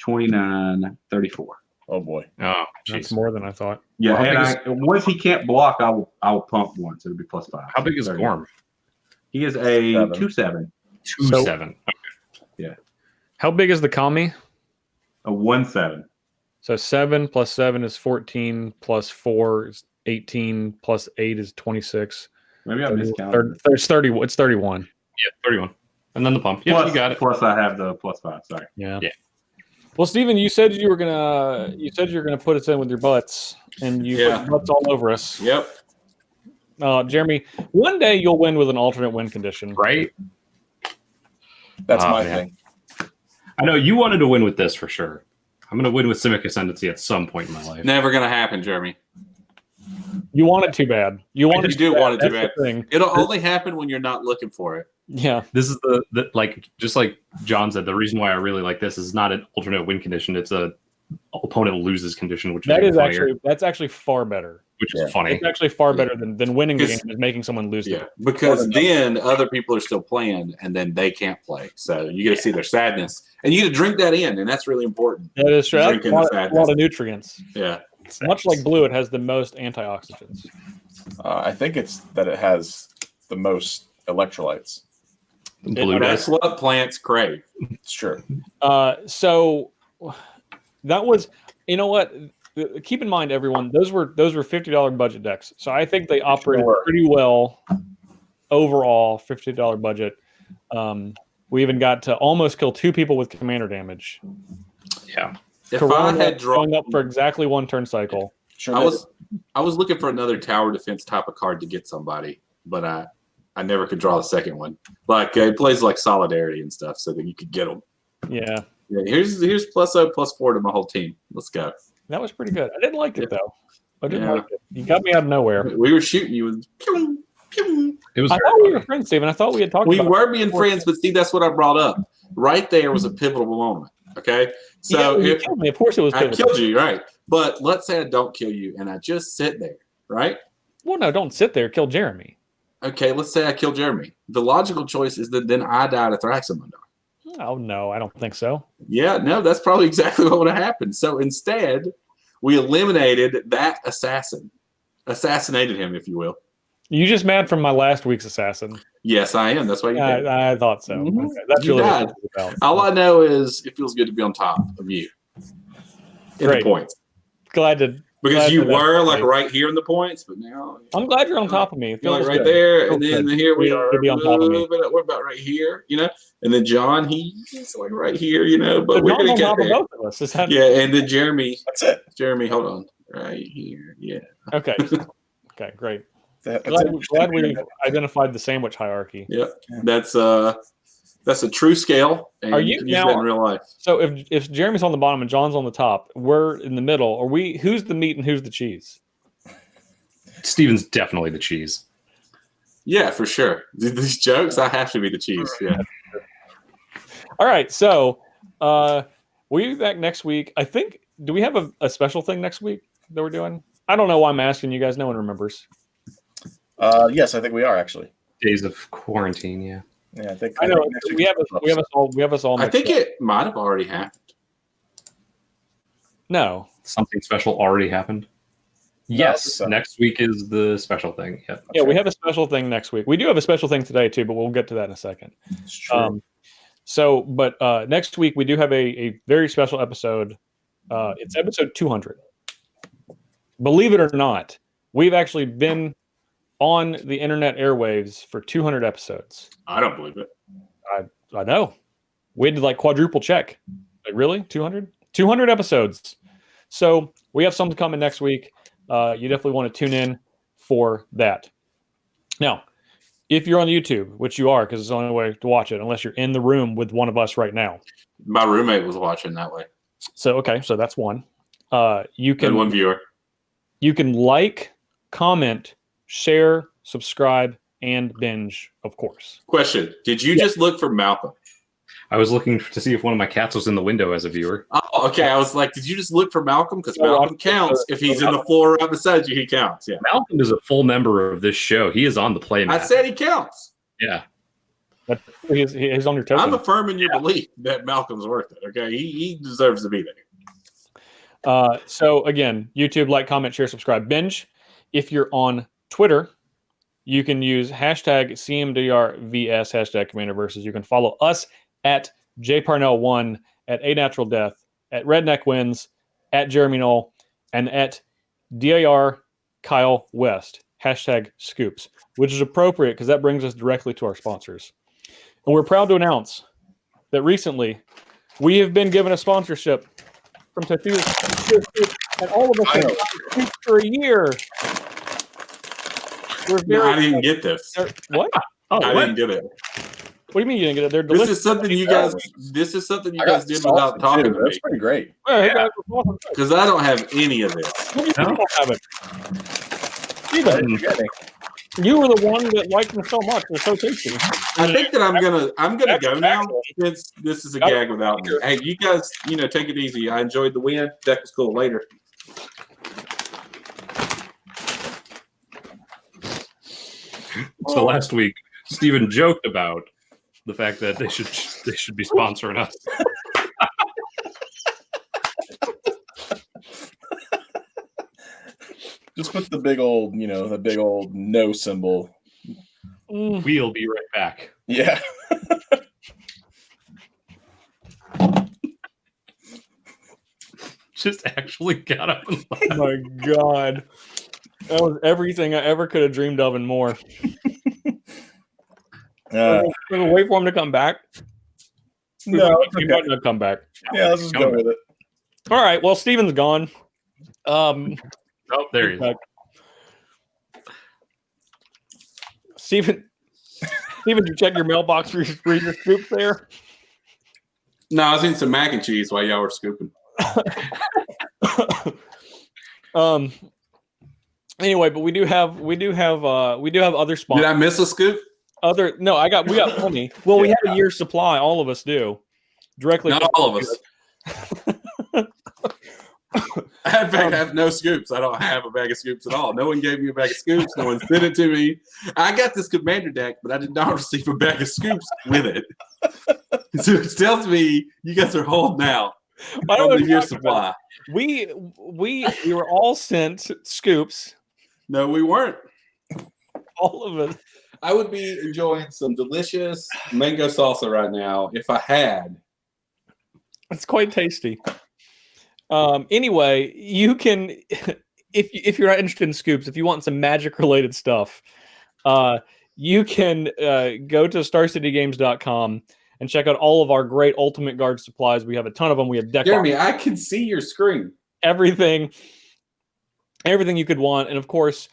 29, 34. Oh boy. Oh, That's jeez. more than I thought. Yeah, Well, how and big once he can't block, I'll pump once. It'll be +5. How big is 30. Gorm? He is a 7. 2/7, 2/7. How big is the Kami? a 1/7. So 7 plus 7 is 14 plus 4 is 18 plus 8 is 26. Maybe I 30, miscounted. It's 30. It's 31. Yeah, 31. And then the pump. Yeah, Plus, you got it. Plus, I have the +5. Sorry. Yeah. Yeah. Well, Steven, you said you were gonna put us in with your butts, and you Yeah. put butts all over us. Yep. Jeremy, one day you'll win with an alternate win condition. Right? That's Oh, my man. thing. I know you wanted to win with this for sure. I'm going to win with Simic Ascendancy at some point in my life. Never gonna happen, Jeremy. You want it too bad. You want it. You do want it too That's bad. the thing. It'll only happen when you're not looking for it. Yeah. This is the like, just like John said, the reason why I really like this is not an alternate win condition. It's a opponent loses condition, which That is is funnier, that's actually far better. which Yeah. is funny. It's actually far better than winning the Because- game is making someone lose. Yeah, because then other people are still playing, and then they can't play. So you get to see their sadness, and you get to drink that in, and that's really important. That is true. That's Drinking a lot, the a sadness. lot of nutrients. Yeah, Much like blue, it has the most antioxidants. I think it's that it has the most electrolytes. Blue that's does. what plants crave. It's true. So that was, you know what? Keep in mind, everyone, those were $50 budget decks. So I think they operated Sure. pretty well overall. $50 budget. We even got to almost kill 2 people with commander damage. Yeah. If Karona I had drawn, showing up for exactly 1 turn cycle. Sure. I was looking for another tower defense type of card to get somebody, but I never could draw the second one. Like it plays like solidarity and stuff, so that you could get them. Yeah, Yeah, here's +0/+4 to my whole team. Let's go. that was pretty good. I didn't like it though. I didn't Yeah. like it. You got me out of nowhere. We were shooting you with. Pew, pew. It was I very thought we funny. were friends, Steven. I thought we had talked We about were being friends, but see, that's what I brought up. Right there was a pivotal moment. Okay, so you if killed me. Of course it was I pivotal. killed you, right? But let's say I don't kill you, and I just sit there, right? Well, no, don't sit there. Kill Jeremy. Okay, let's say I kill Jeremy. The logical choice is that then I die to Thraximundar. Oh no, I don't think so. Yeah, no, that's probably exactly what would have happened. So instead, we eliminated that assassin, assassinated him, if you will. You just mad from my last week's assassin. Yes, I am. That's why you did. I thought so. Mhm. Okay, that's You really what died. it's about. All I know is it feels good to be on top of you. In Great. the points. Glad to Because Glad you that that's were the like case. right here in the points, but now I'm glad you're on top of me. It you're like feels right good. there, and Feels then good here we to are. be on top of me. We're about right here, and then John, he's like right here, but So we're John's gonna on get top of there. both of us. Is that Yeah, and then Jeremy, That's it. hold on, right here, yeah. okay? Okay, great. That's Glad we've identified the sandwich hierarchy. Yeah, that's a true scale, and Are you you can use now? that in real life. So if Jeremy's on the bottom and John's on the top, we're in the middle. Are we? Who's the meat and who's the cheese? Steven's definitely the cheese. Yeah, for sure. These jokes, I have to be the cheese. Yeah. All right, so we'll be back next week. I think. Do we have a special thing next week that we're doing? I don't know why I'm asking you guys. No one remembers. Yes, I think we are actually. Days of quarantine, yeah. Yeah, I think. I know think next we week have us all. I mixed think up. it might have already happened. No. Something special already happened. Yes, so. next week is the special thing. Yep. Yeah, we have a special thing next week. We do have a special thing today too, but we'll get to that in a second. It's true. But next week we do have a very special episode. It's episode 200. Believe it or not, we've actually been on the internet airwaves for 200 episodes. I don't believe it. I know. We had to like quadruple check. Like, really? 200? 200 episodes. So we have something coming next week. You definitely want to tune in for that. Now, if you're on YouTube, which you are, because it's the only way to watch it, unless you're in the room with one of us right now. My roommate was watching that way. So that's one. You And can one viewer. You can like, comment, share, subscribe, and binge, of course. Question: did you just look for Malcolm? I was looking to see if one of my cats was in the window as a viewer. Oh, okay. I was like, did you just look for Malcolm? Because No, Malcolm counts. If he's in the floor right beside you, he counts. Yeah. Malcolm is a full member of this show. He is on the playmat. I said he counts. Yeah. He's on your token. I'm affirming your belief that Malcolm's worth it. Okay, he deserves to be there. So again, YouTube, like, comment, share, subscribe, binge. If you're on Twitter, you can use hashtag CMDRVS, hashtag Commander Versus. You can follow us at JParnell1, at A Natural Death, at Redneck Wins, at Jeremy Knoll, and at DAR Kyle West, hashtag Scoops, which is appropriate because that brings us directly to our sponsors. And we're proud to announce that recently we have been given a sponsorship from Tafira, and all of us have been for a year. We're No, very I didn't get this. what? Oh, I what? didn't get it. What do you mean you didn't get it? They're This delicious. is something you guys. This is something you I guys got did salsa, without talking too. to That's me. pretty great. Hey, guys, we're awesome. Because I don't have any of this. You No. don't have it. You What did. did you get me? You were the one that liked them so much. They're so tasty. I think that I'm gonna go now Actually- since this is a gag without me. Hey, you guys, take it easy. I enjoyed the win. Deck was cool. Later. So last week, Steven joked about the fact that they should be sponsoring us. Just put the big old, the big old no symbol. Mm. We'll be right back. Yeah. Just actually got up and left. Oh my God. That was everything I ever could have dreamed of and more. We're gonna wait for him to come back. No, it's He okay. might not come back. Yeah, let's just go with it. All right. Well, Steven's gone. Oh, there he is. Back. Steven, you check your mailbox for your scoops there? No, I was eating some mac and cheese while y'all were scooping. Anyway, but we do have other sponsors. Did I miss a scoop? We got plenty. Well, we have a year's supply. All of us do. Directly. Not all of us. In fact, I have no scoops. I don't have a bag of scoops at all. No one gave me a bag of scoops. No one sent it to me. I got this commander deck, but I did not receive a bag of scoops with it. So it tells me you guys are holding out I don't know on what the you're year talking supply. about. We were all sent scoops. No, we weren't. All of us. I would be enjoying some delicious mango salsa right now if I had. It's quite tasty. Anyway, you can if you're not interested in scoops, if you want some magic related stuff, you can go to StarCityGames.com and check out all of our great Ultimate Guard supplies. We have a ton of them. We have deck Jeremy, I can see your screen. everything you could want, and of course,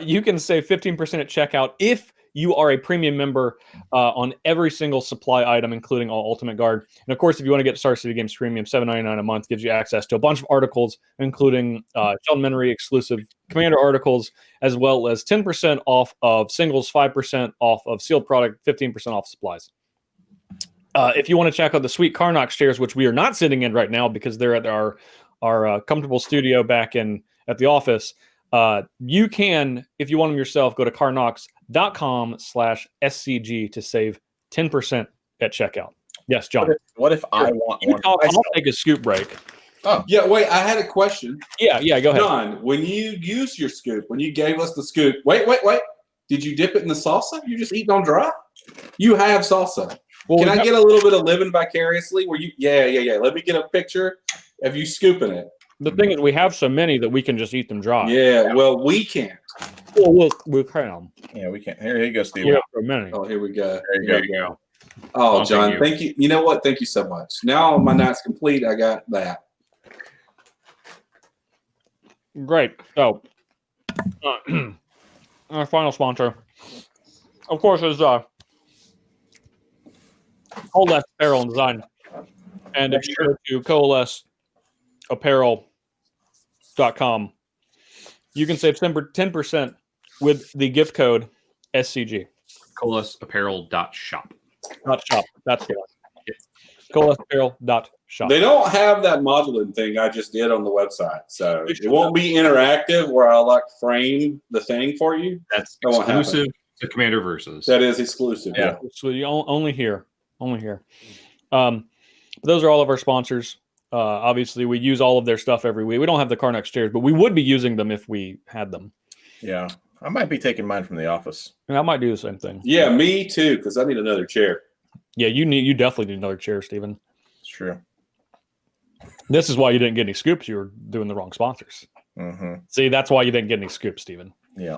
you can save 15% at checkout if you are a premium member on every single supply item, including all Ultimate Guard. And of course, if you want to get Star City Games Premium, $7.99 a month gives you access to a bunch of articles, including Sheldon Menery exclusive Commander articles, as well as 10% off of singles, 5% off of sealed product, 15% off supplies. If you want to check out the sweet Karnox chairs, which we are not sitting in right now because they're at our comfortable studio back at the office, you can, if you want them yourself, go to karnox.com/SCG to save 10% at checkout. Yes, John. What if I want one? I'll take a scoop break. Oh, Yeah, wait, I had a question. Yeah, go ahead. John, when you used your scoop, when you gave us the scoop, wait. Did you dip it in the salsa? You just eating on dry? You have salsa. Well, Can I get a little bit of living vicariously? Where you? Yeah. Let me get a picture of you scooping it. The thing is, we have so many that we can just eat them dry. Yeah. Well, we can't. Well, we can. yeah, we can't. Here you go, Steve. Yeah, for a minute. Oh, here we go. There you go. Oh, Well, John, thank thank you. You know what? Thank you so much. Now my night's complete. I got that. Great. So, our final sponsor, of course, is Coalesce Apparel and Design. And if you go to coalesceapparel.com, you can save 10% with the gift code SCG. CoalesceApparel.shop. Not shop. That's the one. Coalesceapparel.shop. They don't have that modeling thing I just did on the website, so it won't be interactive where I'll like frame the thing for you. That's That won't happen. exclusive to Commander Versus. That is exclusive. Yeah. So you only here. Those are all of our sponsors. Obviously, we use all of their stuff every week. We don't have the Karnox chairs, but we would be using them if we had them. Yeah, I might be taking mine from the office. And I might do the same thing. Yeah, me too, because I need another chair. Yeah, you definitely need another chair, Steven. It's true. This is why you didn't get any scoops. You were doing the wrong sponsors. Mm-hmm. See, that's why you didn't get any scoops, Steven. Yeah.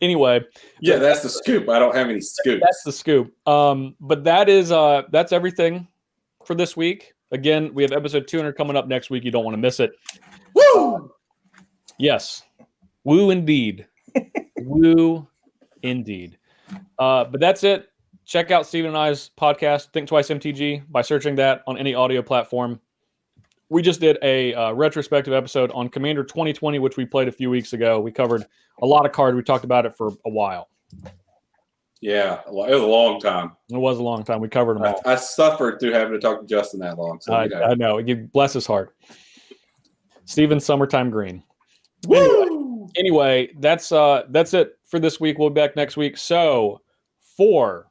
Anyway, Yeah, that's the scoop. I don't have any scoops. that's the scoop. But that's everything for this week. Again, we have episode 200 coming up next week. You don't want to miss it. Woo! Yes. Woo indeed. Woo indeed. But that's it. Check out Stephen and I's podcast, Think Twice MTG, by searching that on any audio platform. We just did a retrospective episode on Commander 2020, which we played a few weeks ago. We covered a lot of cards. We talked about it for a while. Yeah, it was a long time. It was a long time. We covered them all. I suffered through having to talk to Justin that long. So I know. Bless his heart. Stephen Summertime Green. Woo! Anyway, that's it for this week. We'll be back next week. So for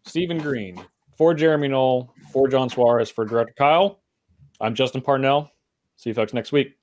Stephen Green, for Jeremy Knoll, for John Suarez, for Director Kyle, I'm Justin Parnell. See you folks next week.